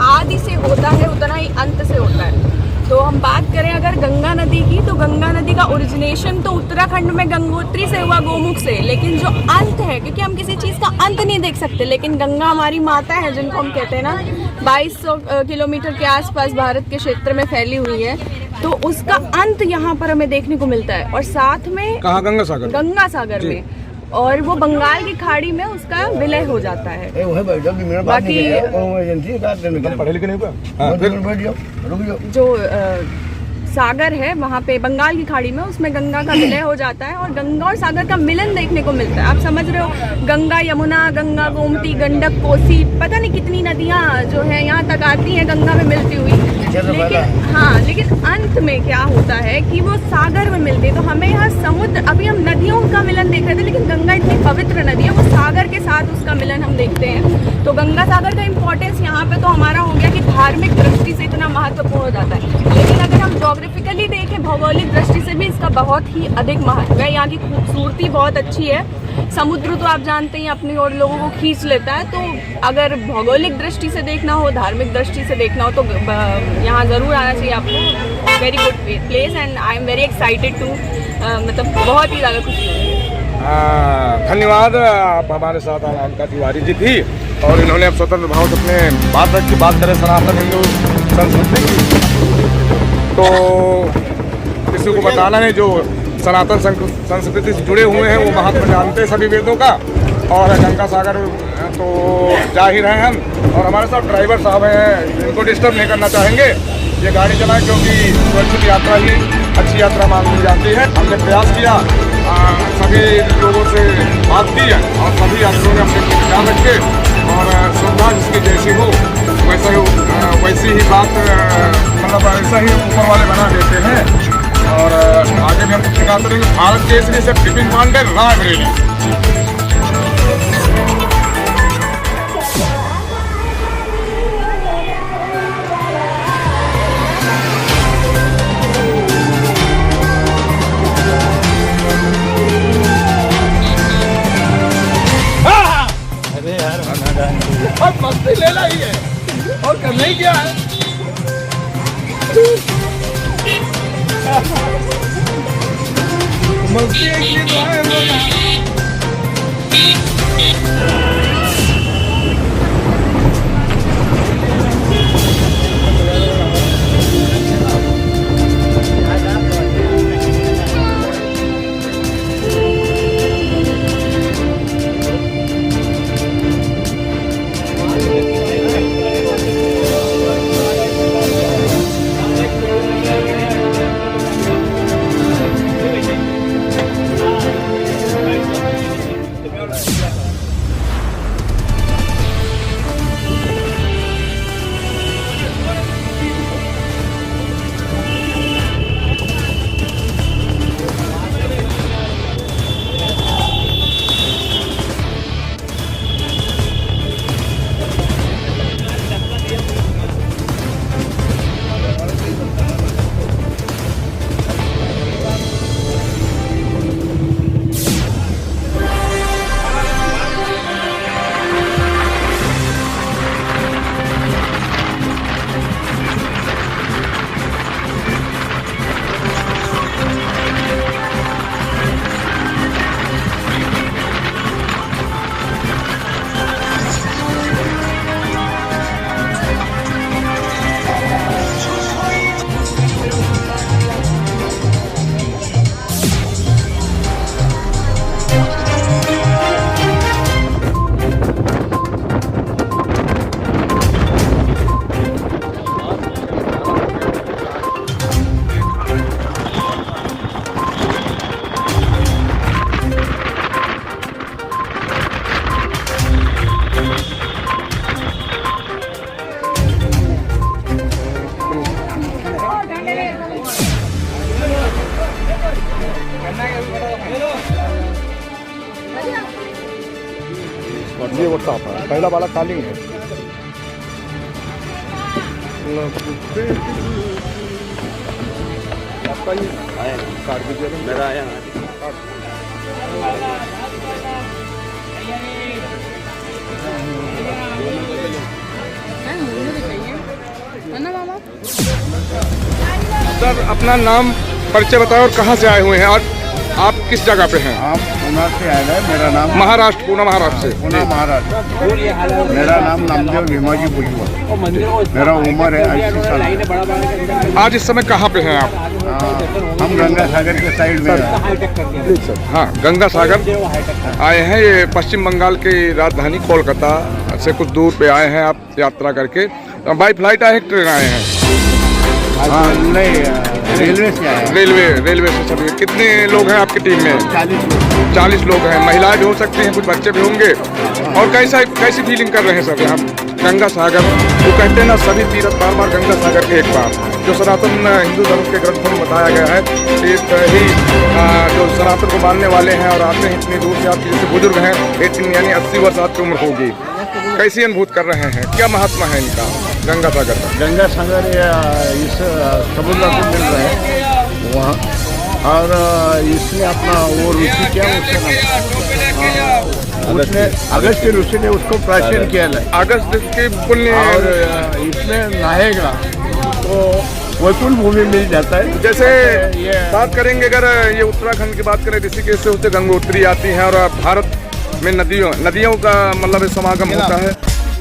आदि से होता है उतना ही अंत से होता है। तो हम बात करें अगर गंगा नदी की, तो गंगा नदी का ओरिजिनेशन तो उत्तराखंड में गंगोत्री से हुआ, गोमुख से। लेकिन जो अंत है, क्योंकि हम किसी चीज़ का अंत नहीं देख सकते, लेकिन गंगा हमारी माता है जिनको हम कहते हैं ना, 2200 किलोमीटर के आसपास भारत के क्षेत्र में फैली हुई है, तो उसका अंत यहाँ पर हमें देखने को मिलता है। और साथ में कहाँ? गंगा सागर में, और वो बंगाल की खाड़ी में उसका विलय हो जाता है। बाकी जो सागर है वहाँ पे बंगाल की खाड़ी में, उसमें गंगा का विलय हो जाता है और गंगा और सागर का मिलन देखने को मिलता है। आप समझ रहे हो, गंगा यमुना, गंगा गोमती, गंडक, कोसी, पता नहीं कितनी नदियाँ जो है यहाँ तक आती हैं गंगा में मिलती हुई। लेकिन अंत में क्या होता है कि वो सागर में मिलते हैं। तो हमें यहाँ समुद्र, अभी हम नदियों का मिलन देख रहे थे, लेकिन गंगा इतनी पवित्र नदी है, वो सागर के साथ उसका मिलन हम देखते हैं। तो गंगा सागर का इम्पोर्टेंस यहाँ पे तो हमारा हो गया कि धार्मिक दृष्टि से इतना महत्वपूर्ण हो जाता है, लेकिन अगर हम जोग्राफिकली देखें, भौगोलिक दृष्टि से भी इसका बहुत ही अधिक महत्व है। यहाँ की खूबसूरती बहुत अच्छी है। समुद्र तो आप जानते हैं अपनी ओर लोगों को खींच लेता है, तो अगर भौगोलिक दृष्टि से देखना हो, धार्मिक दृष्टि से देखना हो, तो यहाँ ज़रूर आना चाहिए आपको। Very good place and I am very excited to, मतलब बहुत ही ज़्यादा खुशी हो रही है। धन्यवाद। आप हमारे साथ अनामिका तिवारी जी थी और इन्होंने अब स्वतंत्र भाव से अपने बात करें सनातन हिंदू संस्कृति की, तो किसी को बताना नहीं, जो सनातन संस्कृति से जुड़े हुए हैं वो महात्मा जानते हैं सभी वेदों का। और गंगा सागर तो जा ही रहे हैं हम, और हमारे साथ ड्राइवर साहब हैं, इनको डिस्टर्ब नहीं करना चाहेंगे, ये गाड़ी चलाएं, क्योंकि सुरक्षित यात्रा ही अच्छी यात्रा मानी जाती है। हमने प्रयास किया, सभी लोगों से बात की है और सभी यात्रियों ने अपने ध्यान रखे और सुविधा जिसकी जैसी हो वैसी ही बात, मतलब ऐसा ही ऊपर वाले बना देते हैं। और आगे भी हम दिखाते रहेंगे। भारत केसरी से विपिन पांडे, रायबरेली। अरे यार अब मस्ती लेना ही है और करना ही क्या है। मस्ती एक लिए तो आए हम लोग यहाँ। ये व्हाट्सएप है, पहला वाला कॉलिंग है। आपका ही आया कार्ड दीजिए, मेरा आया सर। अपना नाम परिचय बताओ और कहाँ से आए हुए हैं और आप किस जगह पे हैं? आप पूना से आए हैं। मेरा नाम महाराष्ट्र, पूना महाराष्ट्र से। पूना महाराष्ट्र। मेरा नाम नामदेव भीमाजी भुजबल। मेरा उम्र है 80 साल। आज इस समय कहाँ पे हैं आप? हम गंगा सागर के साइड में हैं। हाँ, गंगा सागर आए हैं। ये पश्चिम बंगाल की राजधानी कोलकाता से कुछ दूर पे आए हैं आप यात्रा करके। बाई फ्लाइट आए हैं, ट्रेन आए हैं? हाँ, नहीं रेलवे से आया। रेलवे से सभी। कितने लोग हैं आपकी टीम में? 40 लोग हैं। महिलाएं भी हो सकती हैं, कुछ बच्चे भी होंगे। और कैसी फीलिंग कर रहे हैं सब यहाँ गंगा सागर? वो कहते हैं ना, सभी तीर्थ बार बार, गंगा सागर एक बार। जो सनातन हिंदू धर्म के ग्रंथों में बताया गया है, एक ही जो सनातन को मानने वाले हैं और आते हैं इतनी दूर से, आपके जैसे बुजुर्ग हैं, 80 यानी 80 वर्ष आपकी उम्र होगी, कैसी अनुभूत कर रहे हैं? क्या महात्मा है इनका गंगा सागर का? गंगा सागर इस समुद्र को मिल रहा है वहाँ, और इसने अपना वो ऋषि क्या उसने अगस्त के ऋषि ने उसको प्राचीन किया है। अगस्त के पुण्य, और इसमें नहाएगा तो वैकुंठ भूमि मिल जाता है। जैसे बात करेंगे, अगर ये उत्तराखंड की बात करें, ऋषिकेश से होते गंगोत्री आती हैं, और भारत में नदियों का मतलब समागम होता है,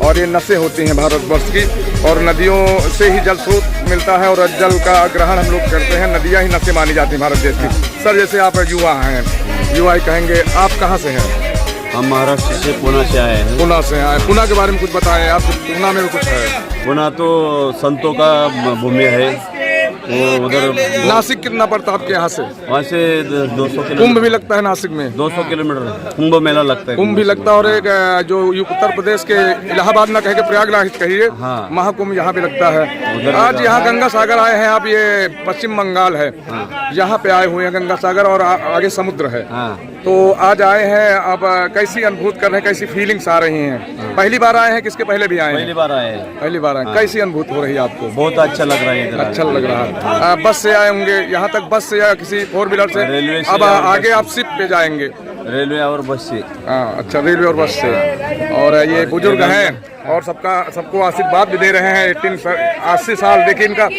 और ये नसें होती हैं भारतवर्ष की, और नदियों से ही जल स्रोत मिलता है, और जल का ग्रहण हम लोग करते हैं। नदियाँ ही नसें मानी जाती हैं भारत देश की। सर, जैसे आप युवा हैं, युवा कहेंगे, आप कहाँ से हैं? हम महाराष्ट्र से, पुणे से आए हैं। पुणे से आए। पुणे के बारे में कुछ बताएं आप। पुणे में कुछ है? पुणे तो संतों का भूमि है, वो उधर। नासिक कितना पड़ता है आपके यहाँ से? वहाँ से 200 किलोमीटर। कुंभ भी लगता है नासिक में? 200 किलोमीटर कुंभ मेला लगता है। कुंभ भी लगता है, और एक जो उत्तर प्रदेश के इलाहाबाद ना कह के प्रयागराज कहिए, हाँ। महाकुंभ यहाँ भी लगता है। आज यहाँ गंगा सागर आए हैं आप, ये पश्चिम बंगाल है, यहाँ पे आए हुए हैं गंगा सागर, और आगे समुद्र है। तो आज आए हैं आप, कैसी अनुभूत कर रहे हैं, कैसी फीलिंग्स आ रही हैं? पहली बार आए हैं, किसके पहले भी आए हैं? पहली बार आए हैं। पहली बार आए। कैसी अनुभूत हो रही है आपको? बहुत अच्छा लग रहा है। अच्छा लग रहा है। बस से आए होंगे यहाँ तक, बस से या किसी 4 व्हीलर से? रेलवे से। अब आगे आप शिप पे जाएंगे? रेलवे और बस से। हाँ, अच्छा, रेलवे और बस से। और ये बुजुर्ग हैं, और सबको आशीर्वाद भी दे रहे हैं। 80 साल, देखिए इनका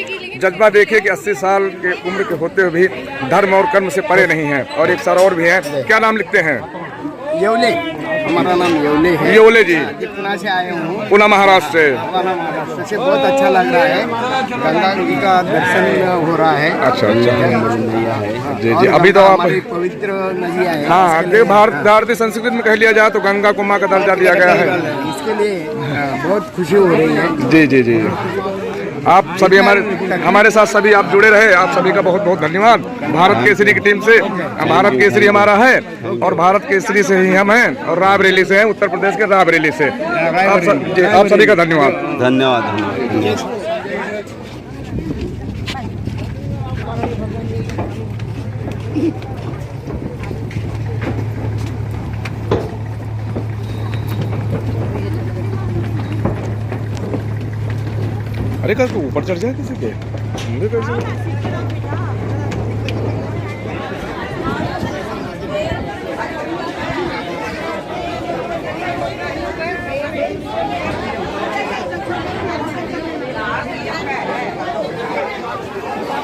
जज्बा देखिए कि 80 साल के उम्र के होते हुए भी धर्म और कर्म से परे नहीं है। और एक सर और भी है, क्या नाम लिखते हैं? येवले। हमारा नाम येवले है। येवले जी, पुणे से आए हूँ। पुणे महाराष्ट्र से। महाराष्ट्र से बहुत अच्छा लग रहा है, गंगा जी का दर्शन हो रहा है। अच्छा। जी जी। अभी तो आप पवित्र नदियाँ है। हाँ, भारतीय संस्कृति में कह लिया जाए तो गंगा को माँ का दर्जा दिया गया है। इसके लिए बहुत खुशी हो रही है। जी जी जी। आप सभी हमारे साथ सभी आप जुड़े रहे, आप सभी का बहुत बहुत धन्यवाद। भारत केसरी की टीम से, भारत केसरी हमारा है, और भारत केसरी से ही हम हैं, और रायबरेली से हैं, उत्तर प्रदेश के रायबरेली से। आप सभी का धन्यवाद। धन्यवाद। अरे कल तो ऊपर चढ़ जाए किसी के?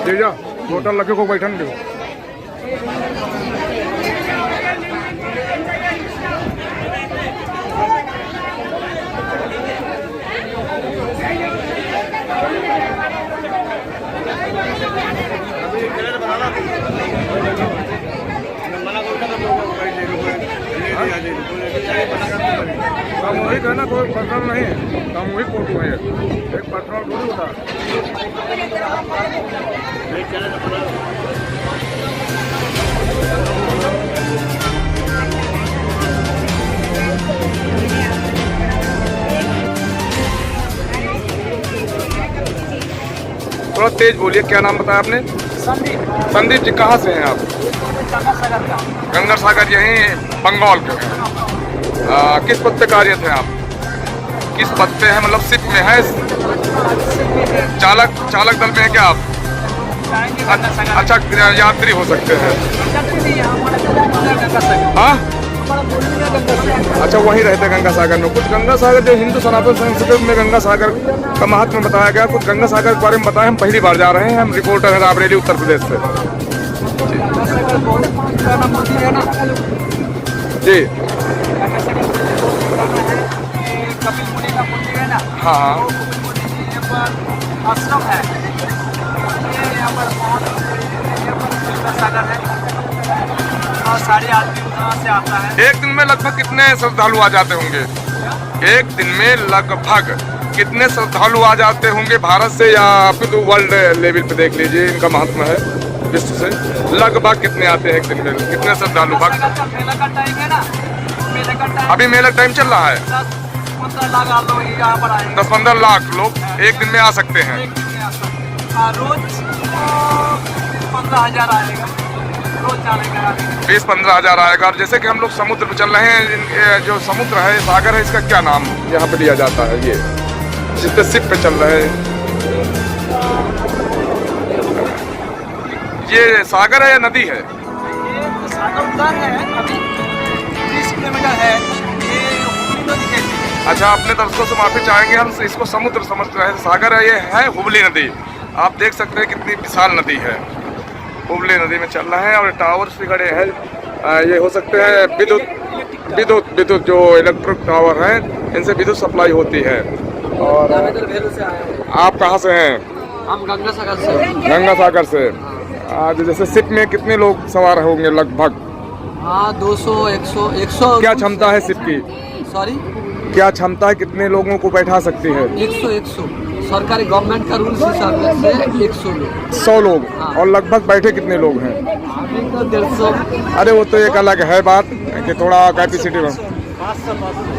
दे जा, होटल लगे को बैठन दो। सामूहिक है ना, कोई पर्सनल नहीं है, सामूहिक फोटो है, एक पर्सनल थोड़ी होता है। थोड़ा तेज बोलिए, क्या नाम बताया आपने? संदीप जी, कहाँ से हैं आप? गंगा सागर, यहीं बंगाल के हैं। किस पद पे कार्य थे आप? किस पद पे हैं, मतलब शिप में है? चालक दल में है क्या आप? अच्छा, यात्री हो सकते हैं। हाँ, अच्छा, वहीं रहते गंगा सागर में। कुछ गंगा सागर जो हिंदू सनातन संस्कृति में गंगा सागर का महत्व बताया गया, कुछ गंगा सागर के बारे में बताएं। हम पहली बार जा रहे हैं, हम रिपोर्टर हैं रायबरेली उत्तर प्रदेश से। जी। हाँ, आश्रम है, और सारे आदमी वहाँ से आता है। एक दिन में लगभग कितने श्रद्धालु आ जाते होंगे? एक दिन में लगभग कितने श्रद्धालु आ जाते होंगे भारत से या फिर वर्ल्ड लेवल पे देख लीजिए, इनका महत्व है विश्व से। लगभग कितने आते हैं एक दिन में, कितने श्रद्धालु भक्त? मेला का टाइम है ना, मेले का टाइम अभी मेला टाइम चल रहा है। 10-15 लाख लोग यहाँ पर आएंगे। 10-15 लाख लोग एक दिन में आ सकते हैं। रोज 15,000 आएगा, रोज जाने का 20-15 हज़ार आएगा। और जैसे कि हम लोग समुद्र पे चल रहे हैं, जो समुद्र है, सागर है, इसका क्या नाम यहाँ पे लिया जाता है? ये जिस पे शिप पे चल रहे हैं, ये सागर है या नदी है? ये सागर उधर है, अभी 30 किलोमीटर है, ये हुबली नदी है। अच्छा, अपने दर्शकों से माफी चाहेंगे, हम इसको समुद्र समझ रहे हैं। सागर है, ये है हुबली नदी। आप देख सकते हैं कितनी विशाल नदी है। हुबली नदी में चल रहे हैं और टावर्स भी खड़े हैं। ये हो सकते हैं विद्युत जो इलेक्ट्रिक टावर हैं, इनसे विद्युत सप्लाई होती है। और आप कहाँ से हैं? हम गंगा सागर से। गंगा सागर से। आज जैसे शिप में कितने लोग सवार होंगे लगभग? हाँ, 200-100। क्या क्षमता है शिप की? सॉरी, क्या क्षमता है, कितने लोगों को बैठा सकती है? 100 सरकारी गवर्नमेंट का रूल्स हिसाब से 100 लोग। 100 लोग। और लगभग बैठे कितने लोग हैं? अभी तो 150। अरे वो तो एक अलग है बात कि थोड़ा कैपेसिटी में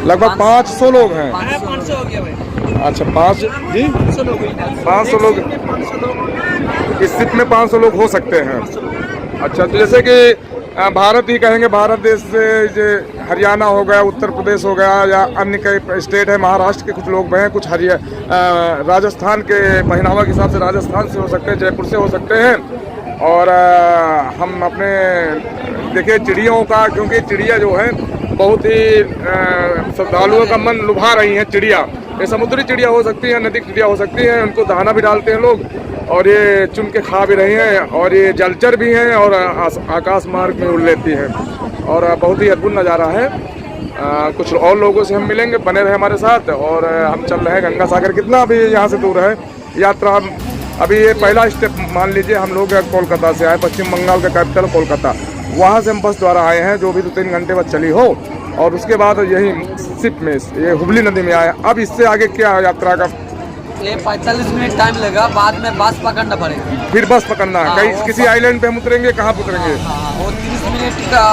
लगभग 500 लोग हैं। 500 हो गया भाई। अच्छा, 500 लोग इस शिप में 500 लोग हो सकते हैं। अच्छा, तो जैसे कि भारत ही कहेंगे, भारत देश से जो हरियाणा हो गया, उत्तर प्रदेश हो गया, या अन्य कई स्टेट है, महाराष्ट्र के कुछ लोग हैं, कुछ राजस्थान के पहनावा के हिसाब से राजस्थान से हो सकते हैं, जयपुर से हो सकते हैं। और हम अपने देखिए चिड़ियों का, क्योंकि चिड़िया जो है बहुत ही श्रद्धालुओं का मन लुभा रही हैं। चिड़िया, ये समुद्री चिड़िया हो सकती है, नदी की चिड़िया हो सकती है, उनको दाना भी डालते हैं लोग और ये चुन के खा भी रही हैं। और ये जलचर भी हैं और आकाश मार्ग में उड़ लेती हैं और बहुत ही अद्भुत नज़ारा है। कुछ और लोगों से हम मिलेंगे, बने रहे हमारे साथ। और हम चल रहे हैं गंगा सागर। कितना अभी यहाँ से दूर है यात्रा? अभी ये पहला स्टेप मान लीजिए, हम लोग कोलकाता से आए, पश्चिम बंगाल का कैपिटल कोलकाता। वहाँ से हम बस द्वारा आए हैं, जो भी 2-3 घंटे बाद चली हो। और उसके बाद यही शिप में ये हुबली नदी में आए। अब इससे आगे क्या यात्रा का? ये 45 मिनट टाइम लगेगा, बाद में बस पकड़ना पड़ेगा। फिर बस पकड़ना है? कहीं किसी आइलैंड पे हम उतरेंगे? कहाँ उतरेंगे? वो 30 मिनट का,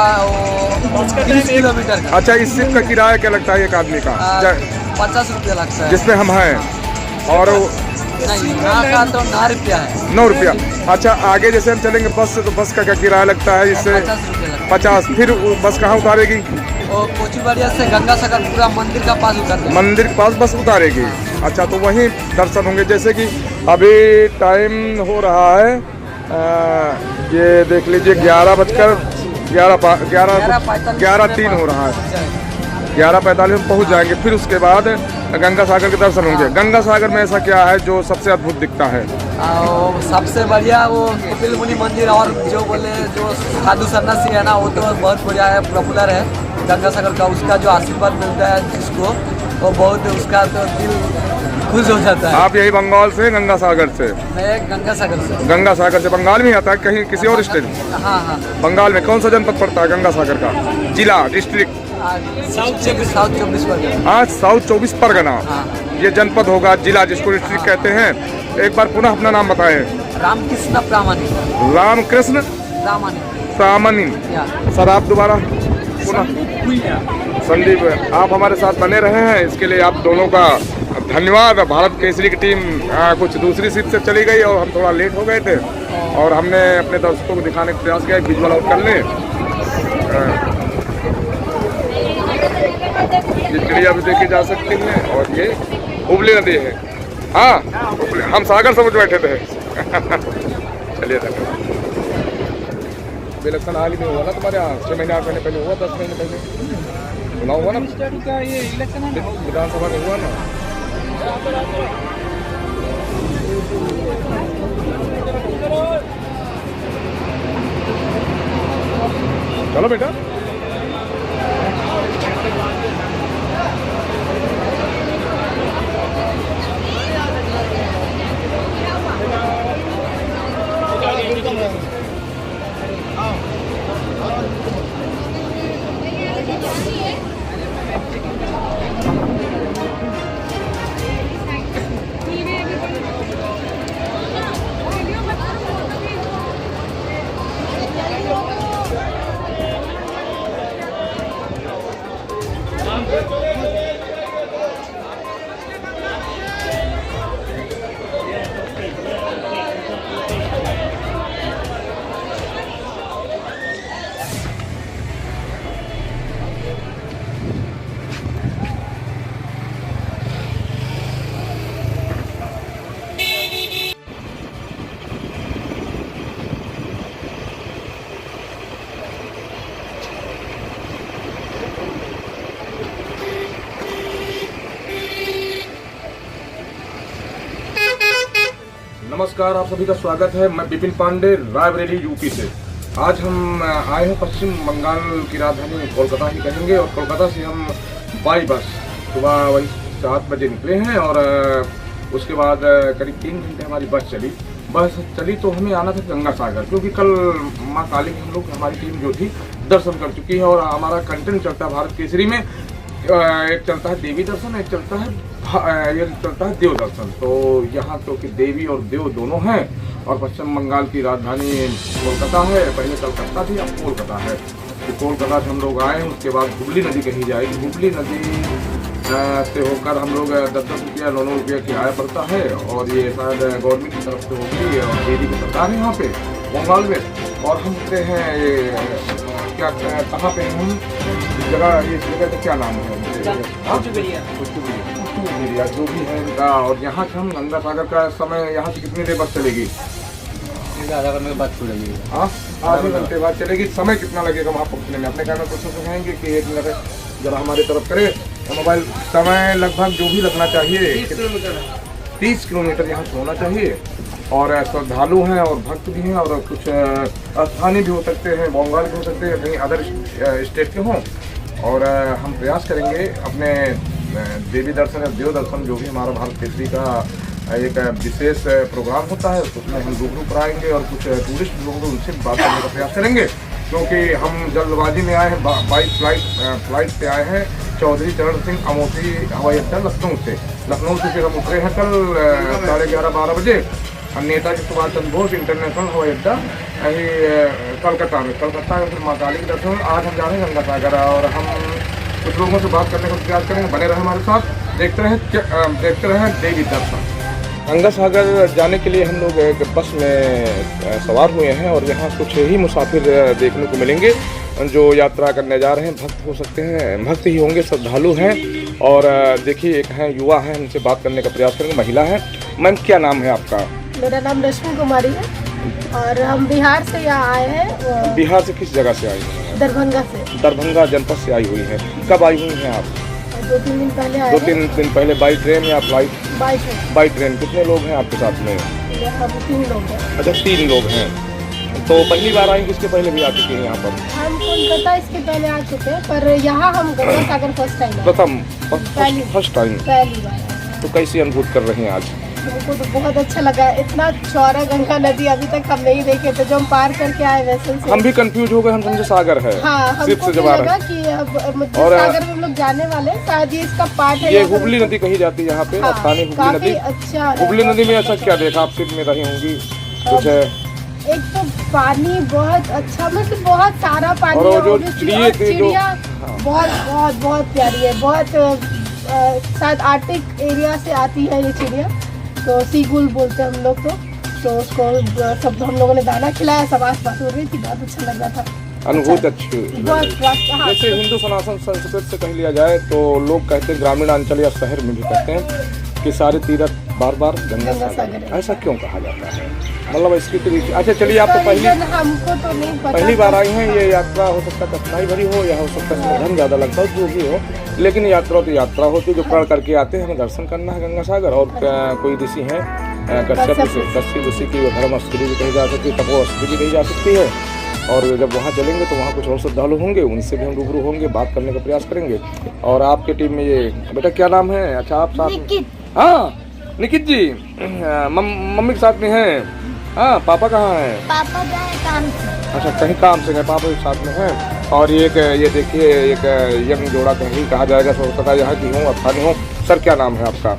30 किलोमीटर का। अच्छा, इस शिप का किराया क्या लगता है एक आदमी का? 50 रुपया लगता है, जिसमें हम हैं। और नहीं, यहाँ का तो 9 रुपया है। 9 रुपया। अच्छा, आगे जैसे हम चलेंगे बस से, तो बस का क्या किराया लगता है? इससे 50 रुपया। 50। फिर बस कहाँ उतारेगी? और कोचीबड़िया से गंगा सागर पूरा मंदिर का पास उतारेगी। मंदिर के पास बस उतारेगी। अच्छा, तो वहीं दर्शन होंगे। जैसे कि अभी टाइम हो रहा है, ये देख लीजिए 11:03 हो रहा है। 11:45 में पहुंच जाएंगे। फिर उसके बाद गंगा सागर के दर्शन होंगे। गंगा सागर में ऐसा क्या है जो सबसे अद्भुत दिखता है? सबसे बढ़िया वो कपिल मुनि मंदिर, और जो बोले जो साधु सन्यासी है ना, वो तो बहुत बढ़िया है, पॉपुलर है गंगा सागर का। उसका जो आशीर्वाद मिलता है जिसको, वो बहुत उसका तो दिल खुश हो जाता है। आप यही बंगाल से? गंगा सागर से? मैं गंगा सागर से। गंगा सागर से बंगाल में आता है कहीं, किसी और स्टेट? हाँ। बंगाल में कौन सा जनपद पड़ता है गंगा सागर का? जिला, डिस्ट्रिक्ट? साउथ 24 परगना। हाँ, साउथ 24 परगना। ये जनपद होगा, जिला जिसको डिस्ट्रिक्ट कहते हैं। एक बार पुनः अपना नाम बताएं। रामकृष्ण प्रामाणिक। रामकृष्ण प्रामाणिक। सर, आप दोबारा पुनः? संदीप। आप हमारे साथ बने रहे हैं, इसके लिए आप दोनों का धन्यवाद। भारत केसरी की टीम कुछ दूसरी सीट से चली गई और हम थोड़ा लेट हो गए थे, और हमने अपने दर्शकों को दिखाने का प्रयास किया, विजुअल आउट कर लें। ये चिड़िया भी देखी जा सकती है। और ये हुबली नदी है। हाँ, हम सागर समझ बैठे थे। चलिए, धन्यवाद। इलेक्शन हाल ही में हुआ ना तुम्हारे यहाँ? 6 महीने 8 महीने पहले हुआ, 10 महीने पहले चुनाव हुआ ना, विधानसभा में हुआ ना। चलो बेटा। नमस्कार, आप सभी का स्वागत है। मैं विपिन पांडे, रायबरेली यूपी से। आज हम आए हैं पश्चिम बंगाल की राजधानी कोलकाता ही कहेंगे, और कोलकाता से हम बाई बस सुबह वही 7 बजे निकले हैं और उसके बाद करीब 3 घंटे हमारी बस चली तो हमें आना था गंगा सागर, क्योंकि कल माँ काली की हम लोग हमारी टीम जो थी दर्शन कर चुकी है। और हमारा कंटेंट चलता है भारत केसरी में, एक चलता है देवी दर्शन, एक चलता है देव दर्शन। तो यहाँ तो कि देवी और देव दोनों हैं, और पश्चिम बंगाल की राजधानी कोलकाता है। पहले कलकत्ता थी, अब कोलकाता है। तो कोलकाता से हम लोग आए, उसके बाद हुबली नदी कही जाएगी। हुबली नदी से होकर हम लोग 10-10 रुपया 9-9 रुपया किराया पड़ता है, और ये शायद गवर्नमेंट की तरफ से होगी और देवी की सरकार है यहाँ पे बंगाल में। और हम कहते हैं ये क्या कहाँ पे हम जगह, ये जगह का क्या नाम है? कुचुबिलिया जो भी है इनका। और यहाँ से हम गंगा सागर का समय, यहाँ से कितनी देर बस चलेगी? आधा घंटे के बाद खुलेगी। हाँ, आधे घंटे बाद चलेगी। समय कितना लगेगा वहाँ पहुँचने में? अपने कैमरा पर्सन से कहेंगे कि 1 मिनट जरा हमारी तरफ करे मोबाइल। समय लगभग जो भी लगना चाहिए 30 किलोमीटर यहाँ से होना चाहिए। और श्रद्धालु हैं और भक्त भी हैं, और कुछ स्थानीय भी हो सकते हैं, बंगाल भी हो सकते हैं, कहीं अदर स्टेट के हों। और हम प्रयास करेंगे अपने देवी दर्शन या देव दर्शन, जो भी हमारा भारत केसरी का एक विशेष प्रोग्राम होता है, उसमें हम रूबरू कराएंगे और कुछ टूरिस्ट लोगों को उनसे बात करने का प्रयास करेंगे। क्योंकि हम जल्दबाजी में आए हैं, बाई फ्लाइट से आए हैं चौधरी चरण सिंह अमोसी हवाई अड्डा लखनऊ से फिर हम उतरे हैं कल 11:30-12 बजे नेताजी सुभाष चंद्र बोस इंटरनेशनल हवाई अड्डा कलकत्ता में फिर माँ काली के दर्शन। आज हम जा रहे हैं गंगा सागर, और हम कुछ लोगों से बात करने का प्रयास करेंगे। बने रहे हमारे साथ, देखते रहें देवी दर्शन। गंगा सागर जाने के लिए हम लोग एक बस में सवार हुए हैं, और यहाँ कुछ ही मुसाफिर देखने को मिलेंगे जो यात्रा करने जा रहे हैं। भक्त हो सकते हैं, भक्त ही होंगे, श्रद्धालु हैं। और देखिए एक हैं युवा हैं, उनसे बात करने का प्रयास करेंगे। महिला है। मैम, क्या नाम है आपका? मेरा नाम रश्मि कुमारी है, और हम बिहार से यहाँ आए हैं। बिहार से किस जगह से आई हैं? दरभंगा से। दरभंगा जनपद से आई हुई हैं। कब आई हुई हैं आप? 2-3 दिन पहले आए। 2-3 दिन पहले। बाई ट्रेन या फ्लाइट? By train. कितने लोग हैं आपके साथ में? हम 3 लोग हैं। अच्छा, 3 लोग हैं। तो पहली बार आई, इसके पहले भी आ चुकी हैं यहाँ पर? हम कोलकाता इसके पहले आ चुके हैं, पर यहाँ हम Ganga Sagar first time. First time. पहली बार। तो कैसी अनुभूत कर रहे हैं आज? हमको तो बहुत अच्छा लगा। इतना चौड़ा गंगा नदी अभी तक हम नहीं देखे थे। जो हम पार करके आए वैसे से हम भी कंफ्यूज हो गए, हम समझे सागर है। हाँ, हमको लगा कि सागर में हम लोग जाने वाले, शायद ये इसका पार्ट है। ये हुबली नदी कही जाती है यहाँ पे, स्थानीय हुबली नदी। अच्छा, हुबली नदी में ऐसा क्या देखा? आप शिप में रही होंगी कुछ? एक तो पानी बहुत अच्छा, मतलब बहुत सारा पानी, और जो चिड़िया बहुत प्यारी है। बहुत शायद आर्टिक एरिया से आती है ये चिड़िया, तो सीगुल बोलते हैं हम लोग। तो उसको सब हम लोगों ने दाना खिलाया, सब आस पास हो रही थी, बहुत अच्छा लग रहा था। अनुभूति अच्छी। जैसे हिंदू सनातन संस्कृति से कह लिया जाए तो लोग कहते हैं, ग्रामीण अंचल या शहर में भी कहते हैं कि सारे तीर्थ बार गंगा सागर। ऐसा क्यों कहा जाता है? मतलब इसकी तरीके। अच्छा, चलिए, आप तो हमको तो नहीं पता। पहली बार आई हैं। ये यात्रा हो सकता है कठिनाई भरी हो, या हो सकता है धन ज़्यादा लगता हो, जो भी हो, लेकिन यात्रा तो यात्रा होती है। जो प्रण करके आते हैं, हमें दर्शन करना है गंगा सागर। और कोई ऋषि हैं कश्यप ऋषि की धर्म स्त्री भी कही जा सकती है, तपो स्त्री भी कही जा सकती है। और जब वहाँ चलेंगे तो वहाँ कुछ और श्रद्धालु होंगे, उनसे भी हम रूबरू होंगे, बात करने का प्रयास करेंगे। और आपके टीम में ये बेटा क्या नाम है? अच्छा, आप साथ? हाँ, निकित जी मम्मी के साथ में हैं। हाँ, पापा कहाँ हैं? पापा गए काम से। अच्छा, कहीं काम से गए, पापा के साथ में हैं। और ये देखिए एक यंग जोड़ा कहीं कहा जाएगा, सोचता यहाँ की हूँ, स्थानीय हूँ। सर, क्या नाम है आपका?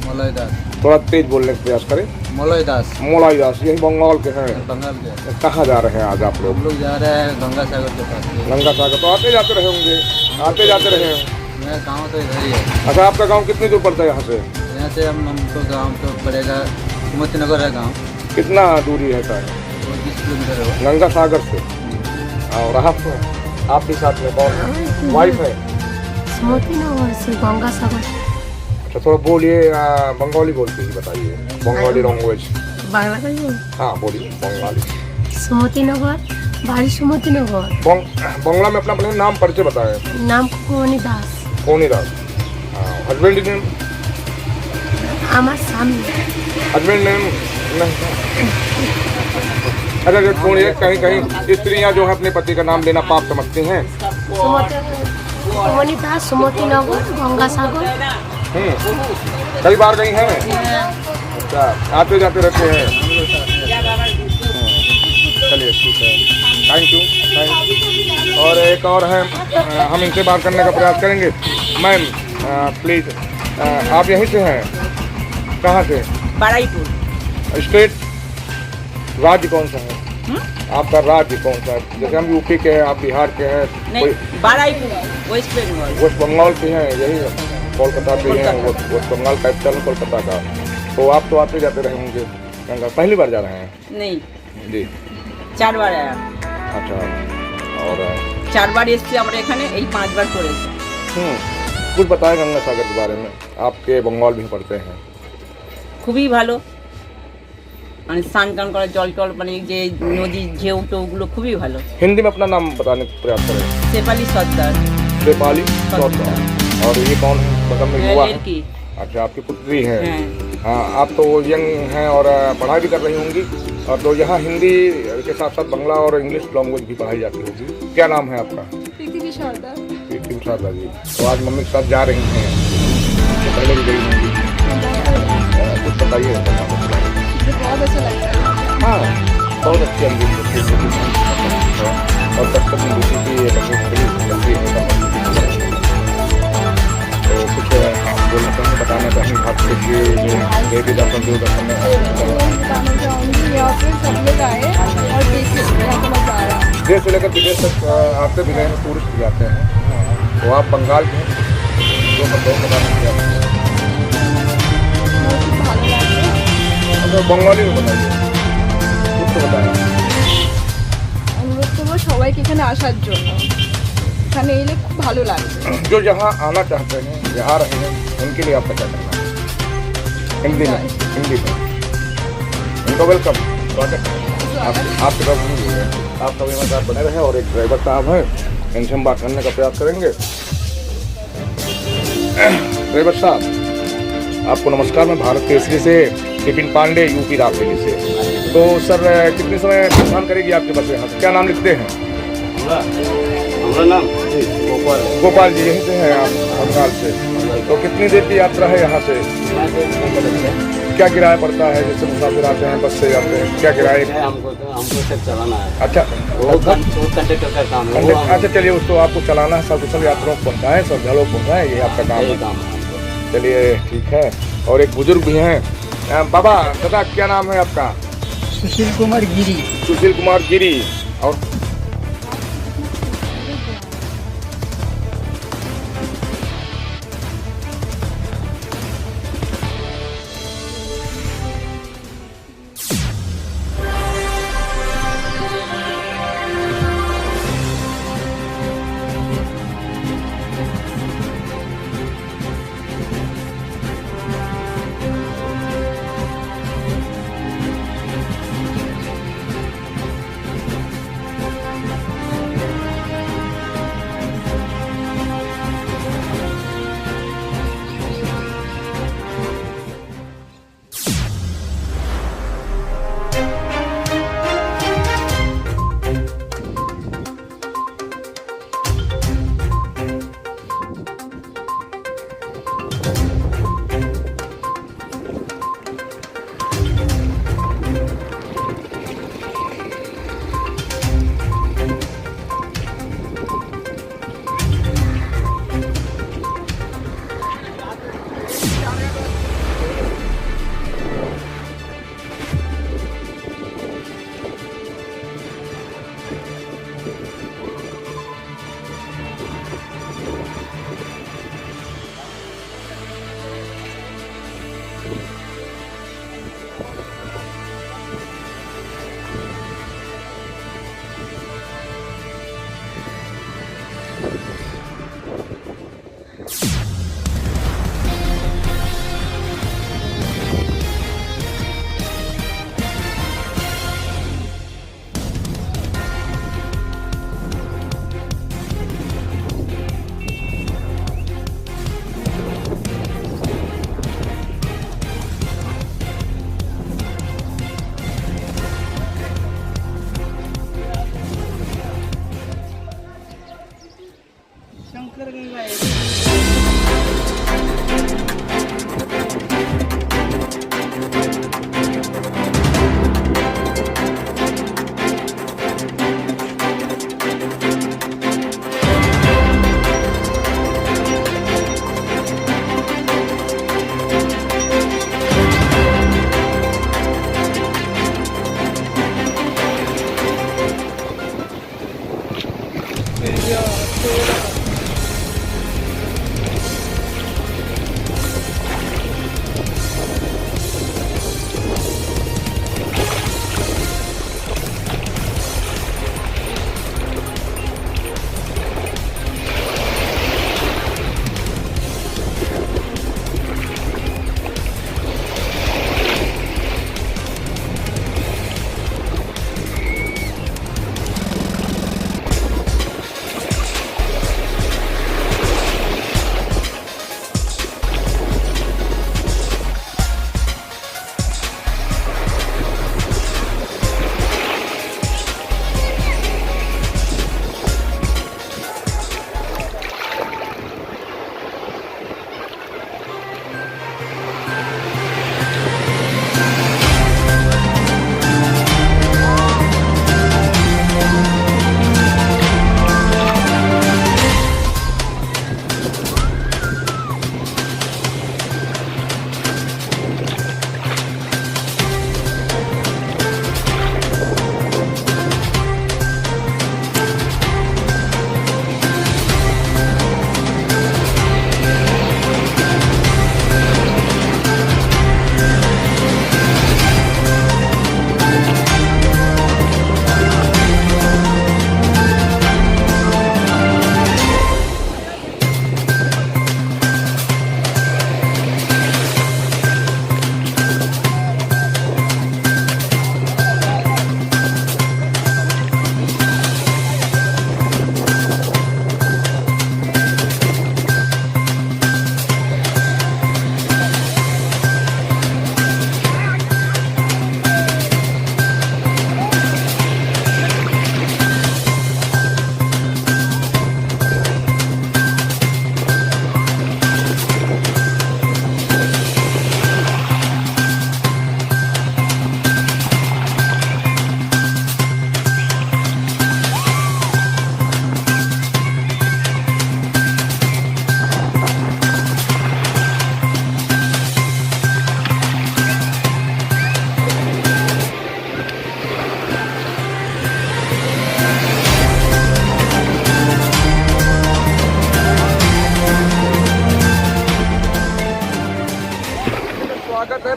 मोलाई दास। थोड़ा तेज बोलने का प्रयास करें। मोलाई दास। यही बंगाल के हैं? बंगाल के। कहाँ जा रहे हैं आज आप लोग? हम लोग जा रहे हैं गंगा सागर के पास। गंगा सागर तो आते जाते रहे होंगे? आते जाते रहे। मेरा गाँव तो इधर ही है। अच्छा, आपका गाँव कितनी दूर पड़ता है यहाँ से? यहाँ से हमको गाँव तो पड़ेगा, सुमति नगर है गाँव। कितना दूरी रहता है? 20 किलोमीटर है गंगा सागर से। और आप भी साथ में कौन है? वाइफ है? सुमति नगर से गंगा सागर। अच्छा, थोड़ा बोलिए, बंगाली बोलते ही बताइए, बंगाली लैंग्वेज। हाँ, बोलिए बंगाली। सुमति नगर, बाड़ी सुमति नगर। बंगला में अपना नाम परिचय बताएं। नाम कोनी दास। Husband name? हमारे सामने। हस्बैंड नेम नहीं। अच्छा जो छोड़िए, कहीं कहीं स्त्रियां जो है अपने पति का नाम लेना पाप समझती हैं। सुमनिता सुमति नगर गंगा सागर। कई बार गई हैं? अच्छा, आते जाते रहते हैं। चलिए ठीक है, थैंक यू। और एक और है, हम इनसे बात करने का प्रयास करेंगे। मैम प्लीज, आप यहीं से हैं? कहाँ से? बाराईपुर। स्टेट, राज्य कौन सा है? आपका राज्य कौन सा है? जैसे हम यूपी के हैं, आप बिहार के हैं। नहीं, बाराईपुर, वेस्ट बंगाल। वेस्ट बंगाल के हैं, यही कोलकाता के हैं। वेस्ट बंगाल कैपिटल कोलकाता का। तो आप तो आते जाते रहे होंगे गंगा, पहली बार जा रहे हैं? नहीं जी, 4 बार आया। अच्छा, और 4 বার এসেছি আমরা এখানে, এই 5 বার করেছি। कुछ बताएं गंगा सागर के बारे में, आपके बंगाल में पढ़ते हैं। খুবই ভালো, মানে স্নান টান করা, জল টল, মানে যে নদী ঢেউ টেউগুলো খুবই ভালো। हिंदी में अपना नाम बताने का प्रयास करें। शेफाली सरदार। शेफाली सरदार। और ये कौन मतलब में हुआ है? लड़की। अच्छा, आपकी पुत्री है। हाँ, आप तो यंग हैं और पढ़ाई भी कर रही होंगी, और तो यहाँ हिंदी के साथ साथ बांग्ला और इंग्लिश लैंग्वेज भी पढ़ाई जाती होगी। क्या नाम है आपका? प्रीति सरदार। प्रीति सरदार जी। तो आज मम्मी के साथ जा रही हैं, तो पहले भी गई होंगी, कुछ बताइए। बहुत अच्छा लगता है। हाँ, बहुत अच्छी अनुभूति और तब तक तो कुछ बोलना चाहेंगे, बताना चाहेंगे आपके देवी दर्शन दूरदर्शन में? बताना चाहूँगी यहाँ पे सब लोग आए और देखिए यहाँ का नज़ारा। देश से लेकर विदेश तक आते भी रहे हैं, टूरिस्ट भी जाते हैं। तो आप बंगाल के हैं, जो बताना चाहते हैं? बंगाली में बताइए, कुछ तो बताएं। অনুরোধ করবো সবাইকে এখানে আসার জন্য, এখানে এলে খুব ভালো লাগবে। जो यहाँ आना चाहते हैं, यहाँ रहे हैं, उनके लिए आपका क्या करना है? हिंदी में, हिंदी में उनका वेलकम, स्वागत है। आपके तरफ हम बोल रहे हैं, आप सभी हमारे साथ बने रहे। और एक ड्राइवर साहब हैं, इनसे हम बात करने का प्रयास करेंगे। ड्राइवर साहब, आपको नमस्कार। मैं भारत केसरी से विपिन पांडे, यूपी रायबरेली से। तो सर, कितने समय प्रस्थान करेगी आपके बस यहाँ से? क्या नाम लिखते हैं? हमारा नाम जी गोपाल जी, यहीं से हैं आप, बंगाल से। तो कितनी देर की यात्रा है यहाँ से? क्या किराया पड़ता है? जैसे मुसाफिर आते हैं, बस से जाते हैं, क्या किराया? हमको सिर्फ चलाना है। अच्छा, वो कंडक्टर का काम है। अच्छा, चलिए, उसको आपको चलाना है, सब यात्रियों को पहुँचाएं, श्रद्धालुओं को पहुँचाएं, ये आपका काम है। चलिए ठीक है। और एक बुजुर्ग भी हैं। बाबा दादा, क्या नाम है आपका? सुशील कुमार गिरी। सुशील कुमार गिरी। और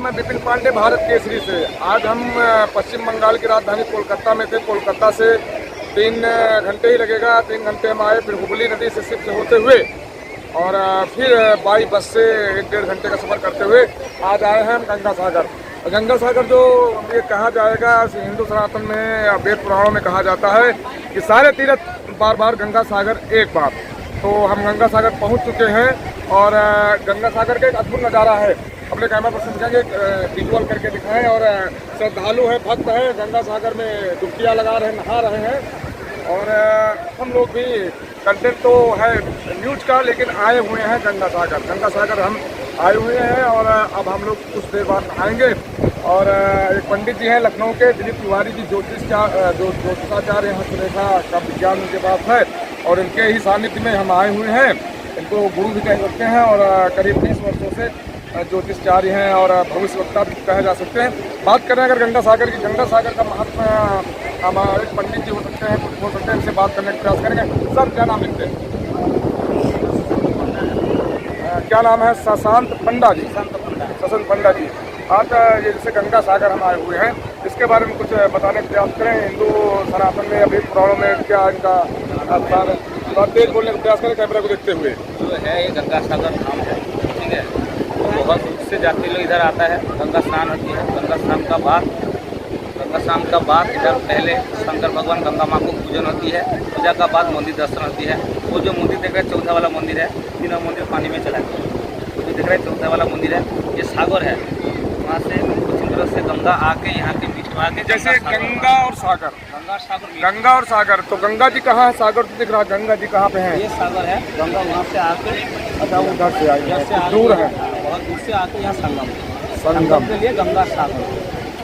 मैं विपिन पांडे, भारत केसरी से। आज हम पश्चिम बंगाल की राजधानी कोलकाता में थे। कोलकाता से 3 घंटे ही लगेगा, 3 घंटे हम आए, फिर हुगली नदी से शिप से होते हुए और फिर बाई बस से 1-1.5 घंटे का सफ़र करते हुए आज आए हैं हम गंगा सागर। गंगा सागर जो ये कहा जाएगा, हिंदू सनातन में वेद पुराणों में कहा जाता है कि सारे तीर्थ बार बार गंगा सागर एक बार। तो हम गंगा सागर पहुंच चुके हैं और गंगा सागर का एक अद्भुत नज़ारा है। अपने कैमरा पर समझेंगे, विजुअल करके दिखाएं। और श्रद्धालु है, भक्त है, गंगा सागर में डुबकियाँ लगा रहे हैं, नहा रहे हैं। और हम लोग भी कंटेंट तो है न्यूज़ का, लेकिन आए हुए हैं गंगा सागर। गंगा सागर हम आए हुए हैं और अब हम लोग कुछ देर बाद नहाएंगे। और एक पंडित जी हैं लखनऊ के, दिलीप तिवारी जी, ज्योतिषाचार्य यहाँ सुरेखा का विज्ञान उनके पास है और इनके ही सानिध्य में हम आए हुए हैं। इनको गुरु भी कह सकते हैं और करीब 20 वर्षों से ज्योतिषचार्य हैं और भविष्यवक्ता भी कहे जा सकते हैं। बात करें अगर गंगा सागर की, गंगा सागर का महत्व हमारे पंडित जी हो सकते हैं, कुछ हो सकते हैं, इनसे बात करने का प्रयास करेंगे। सर क्या नाम लिखते हैं? क्या नाम है? शशांत पंडा जी। शशांत पंडा जी। आज ये जैसे गंगा सागर हम आए हुए हैं, इसके बारे में कुछ बताने का प्रयास करें। हिंदू सनातन में अभी पुराणों में क्या इनका स्थान है, बात तेज बोलने का प्रयास करें कैमरा को देखते हुए। जो है ये गंगा सागर धाम है, ठीक है। तो बहुत दूर से जाते लोग इधर आता है, गंगा स्नान होती है। गंगा स्नान का बाद इधर पहले शंकर भगवान गंगा माँ को पूजन होती है। पूजा का बाद मंदिर दर्शन होती है। वो जो मंदिर देख रहे हैं, चौथा वाला मंदिर है, तीनों मंदिर पानी में चला गया। वो जो देख रहे हैं चौथा वाला मंदिर है, ये सागर है। वहाँ से पश्चिम तरफ से गंगा आके यहाँ के बीच में आके, जैसे गंगा और सागर, गंगा और सागर। तो गंगा जी कहाँ है? सागर तो दिख रहा है, गंगा जी कहाँ पे है? ये सागर है, गंगा वहाँ से आके उधर से आई, दूर है, बहुत दूर से आके यहाँ संगम के लिए गंगा सागर।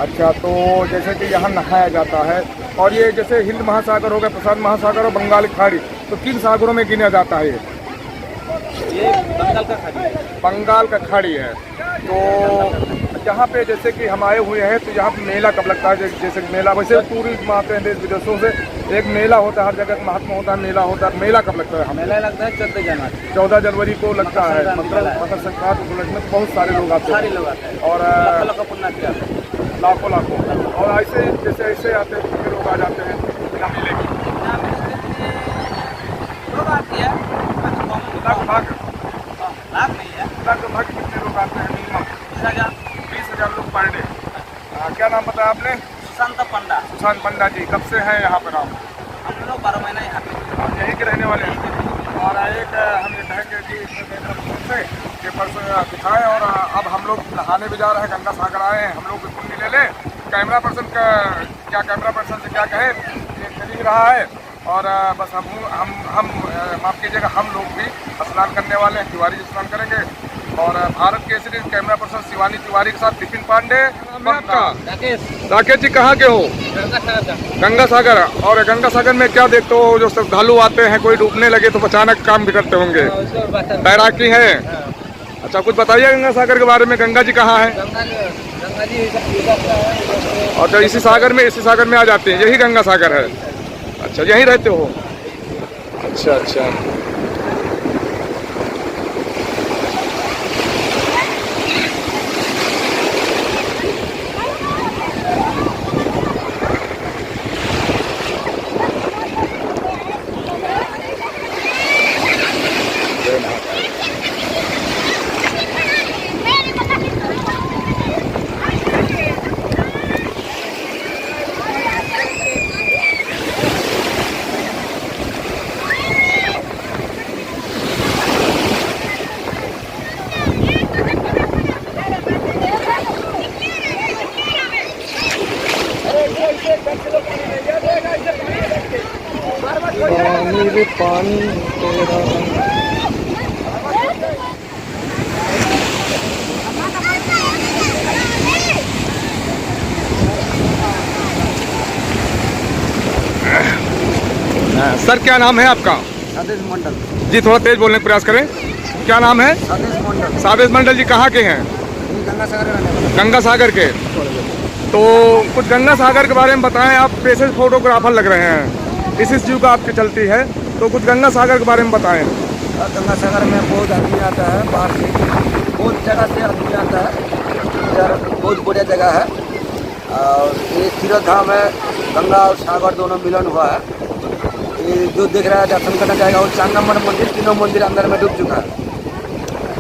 अच्छा, तो जैसे कि यहाँ नहाया जाता है और ये जैसे हिंद महासागर हो गया, प्रशांत महासागर और बंगाल की खाड़ी, तो किन सागरों में गिना जाता है? ये बंगाल का खाड़ी है। बंगाल का खाड़ी है। तो यहाँ पे जैसे कि हम आए हुए हैं, तो यहाँ पे मेला कब लगता है? जैसे मेला वैसे टूरिस्ट आते हैं देश विदेशों से, एक मेला होता है, हर जगह महात्मा होता है, मेला होता है। मेला कब लगता है? मेला लगता है 14 जनवरी को लगता है। मकर संक्रांति उपलक्ष्य में बहुत सारे लोग आते हैं और लाखों और ऐसे जैसे ऐसे आते हैं, कितने लोग आ जाते हैं बिना मेले के? लोग आते हैं लगभग नहीं है, कितने लोग आते हैं? मिनिमम 20,000 लोग पर डे। क्या नाम बताया आपने? सुशांत पंडा। सुशांत पंडा जी। कब से हैं यहाँ पर आप? हम लोग 12 महीना यहाँ पे। आप यहीं के रहने वाले हैं? और एक हम ये कहेंगे कि पेपर से दिखाएँ। और अब हम लोग नहाने भी जा रहे हैं, गंगा सागर आए हैं, हम लोग बिल्कुल नहीं ले लें। कैमरा पर्सन का क्या, कैमरा पर्सन से क्या कहे, ये चल ही रहा है। और बस हम माफ़ कीजिएगा, हम लोग भी स्नान करने वाले हैं, तिवारी जी स्नान करेंगे। और भारत केसरी कैमरा पर्सन शिवानी तिवारी के साथ विपिन पांडे। राकेश जी कहाँ के हो? गंगा सागर। और गंगा सागर में क्या देखते हो? जो श्रद्धालु आते हैं, कोई डूबने लगे तो बचाने का काम भी करते होंगे, तैराकी है। अच्छा, कुछ बताइए गंगा सागर के बारे में। गंगा जी कहाँ है? गंगा जी और तो इसी सागर में आ जाते हैं, यही गंगा सागर है। अच्छा, यहीं रहते हो? अच्छा। पानी तेरा सर क्या नाम है आपका? सादेश मंडल जी, थोड़ा तेज बोलने का प्रयास करें। क्या नाम है? सादेश मंडल। सादेश मंडल जी कहाँ के हैं? गंगा सागर। गंगा सागर के। तो कुछ गंगा सागर के बारे में बताएं। आप पेशेंट फोटोग्राफर लग रहे हैं, इस इश्यू का आपकी चलती है, तो कुछ गंगा सागर के बारे में बताएं। गंगा सागर में बहुत आदमी आता है, बाहर से बहुत जगह से आदमी आता है। इधर बहुत बढ़िया जगह है। और ये तीर्थ धाम है, गंगा और सागर दोनों मिलन हुआ है। ये जो देख रहा है दर्शन करना चाहेगा, और 4 नंबर मंदिर, तीनों मंदिर अंदर में डूब चुका है।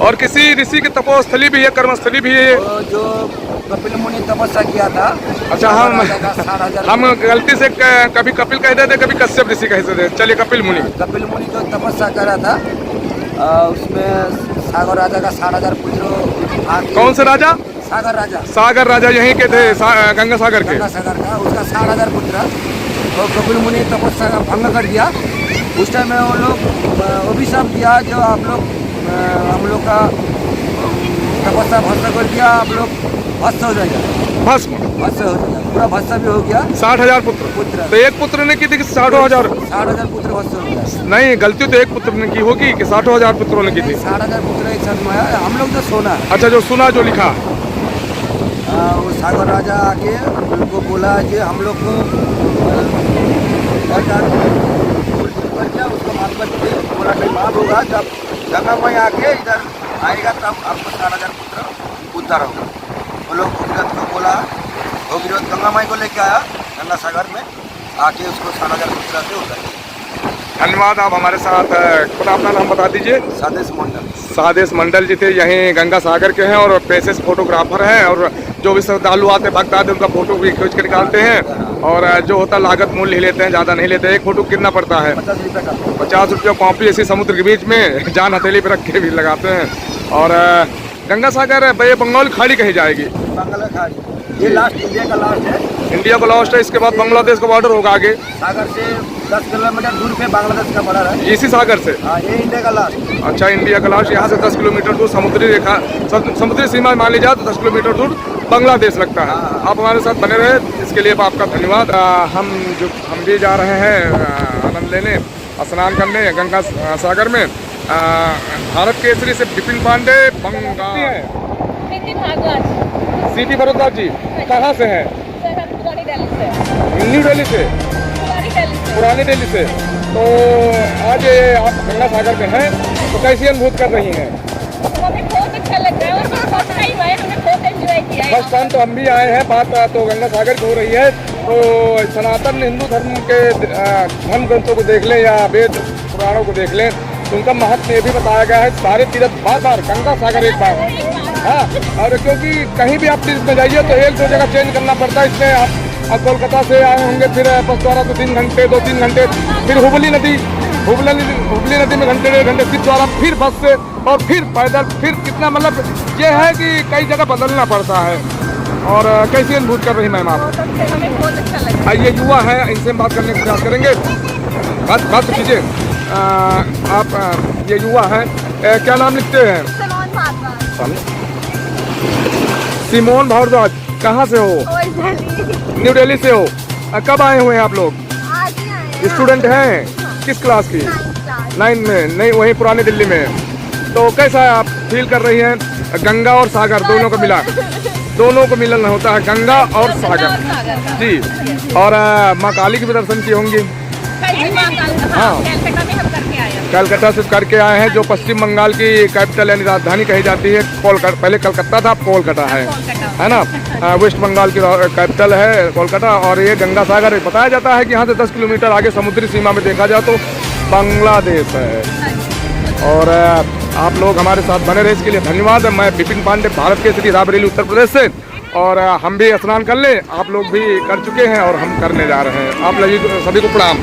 और किसी ऋषि की तपोस्थली भी है, कर्मस्थली भी है। तो जो कपिल मुनि तपस्या किया था। अच्छा, हम गलती से कभी कपिल कह देते, कभी कश्यप ऋषि कह देते। चलिए कपिल मुनि जो तपस्या कर रहा था, उसमें सागर राजा का 60,000 पुत्र। कौन से राजा? सागर राजा यहीं के थे, गंगा सागर के। का उसका 60,000 पुत्र। और कपिल मुनि तपस्या का भंग कर दिया। उस टाइम में वो लोग अभिशाप दिया, जो हम लोग का तपस्या भस्म कर दिया, आप लोग भस्म हो जाएगा। भस्म हो जाएगा, पूरा भस्म भी हो गया। 60,000 पुत्र। तो एक पुत्र ने की थी कि 60,000 पुत्र भस्म हो गया। नहीं, गलती तो एक पुत्र ने की होगी कि 60,000 पुत्रों ने की थी? 60,000 पुत्र एक साथ में आया। हम लोग तो सोना। अच्छा, जो सुना, जो लिखा। वो सागर राजा आके उनको बोला कि हम लोग को उसको बोला कि माफ होगा, जब गंगा माई आके इधर आएगा तब आपको 60,000 पुत्र उद्धार होगा। वो लोग भगीरथ को बोला, भगीरथ गंगा माई को लेके आया गंगा सागर में, आके उसको 60,000 पुत्र से उद्धार किया। धन्यवाद। आप हमारे साथ खुद अपना नाम बता दीजिए। सादेश मंडल जी थे, यहीं गंगा सागर के हैं और पेशे फोटोग्राफर हैं। और जो भी श्रद्धालु आते भक्त आते उनका फोटो भी खींच कर निकालते हैं। और जो होता लागत मूल्य ही लेते हैं, ज़्यादा नहीं लेते। एक फोटो कितना पड़ता है? 50 रुपये कॉपी। ऐसी समुद्र के बीच में जान हथेली पर रख के भी लगाते हैं। और गंगा सागर ये बंगाल खाड़ी कही जाएगी। बंगाल खाड़ी ये लास्ट, इंडिया का लास्ट है। इंडिया का लास्ट है। इसके बाद बांग्लादेश का बॉर्डर होगा आगे। सागर से 10 किलोमीटर दूर पे बांग्लादेश का बॉर्डर है। इसी सागर से? हाँ, ये इंडिया का लास्ट। अच्छा, इंडिया का लास्ट। यहाँ से 10 किलोमीटर दूर समुद्री रेखा, समुद्री सीमा मान ली जाए तो 10 किलोमीटर दूर बांग्लादेश लगता है। आप हमारे साथ बने रहे, इसके लिए आपका धन्यवाद। हम भी जा रहे हैं आनंद लेने, स्नान करने गंगा सागर में। भारत केसरी से विपिन पांडे, सीटी भरद्वाज जी कहाँ से हैं? न्यू दिल्ली से, पुरानी दिल्ली से। तो आज आप गंगा सागर में हैं, तो कैसी अनुभूत कर रही हैं? हमें बहुत अच्छा लग रहा है और फर्स्ट टाइम आए, हमने बहुत एंजॉय किया है। फर्स्ट टाइम तो हम भी आए हैं। बात तो गंगा सागर की हो रही है, तो सनातन हिंदू धर्म के धर्म ग्रंथों को देख लें या वेद पुराणों को देख लें, तो उनका महत्व ये भी बताया गया है, सारे तीर्थ बार गंगा सागर एक बार। हाँ, और क्योंकि कहीं भी आप तीर्थ में जाइए तो 1-2 जगह चेंज करना पड़ता है। इसमें आप कोलकाता से आए होंगे, फिर बस द्वारा तो 2-3 घंटे, फिर हुबली नदी में घंटे 1.5 घंटे, फिर द्वारा, फिर बस से, और फिर पैदल, फिर कितना, मतलब ये है कि कई जगह बदलना पड़ता है। और कैसी अनुभूत कर रही मैम आप? हमें बहुत अच्छा लगा। ये युवा है, इनसे हम बात करने का प्रयास करेंगे। बात कीजिए। आप ये युवा हैं, क्या नाम लिखते हैं? सिमोन भारद्वाज। कहाँ से हो? न्यू दिल्ली से हो। कब आए हुए हैं आप लोग? स्टूडेंट हैं? किस क्लास की? 9 में। नहीं, वहीं पुरानी दिल्ली में। तो कैसा है, आप फील कर रही हैं? गंगा और सागर दोनों को मिला, दोनों को मिलन होता है, गंगा और सागर जी। और माँ काली के भी दर्शन किए होंगे? हाँ, कलकत्ता से करके आए हैं, जो पश्चिम बंगाल की कैपिटल यानी राजधानी कही जाती है। पहले कलकत्ता था, अब कोलकाता है ना। वेस्ट बंगाल की कैपिटल है कोलकाता। और ये गंगा सागर बताया जाता है कि यहाँ से 10 किलोमीटर आगे समुद्री सीमा में देखा जाए तो बांग्लादेश है। और आप लोग हमारे साथ बने रहे, इसके लिए धन्यवाद। मैं विपिन पांडे, भारत केसरी, रायबरेली उत्तर प्रदेश से। और हम भी स्नान कर लें, आप लोग भी कर चुके हैं और हम करने जा रहे हैं। आप सभी को प्रणाम।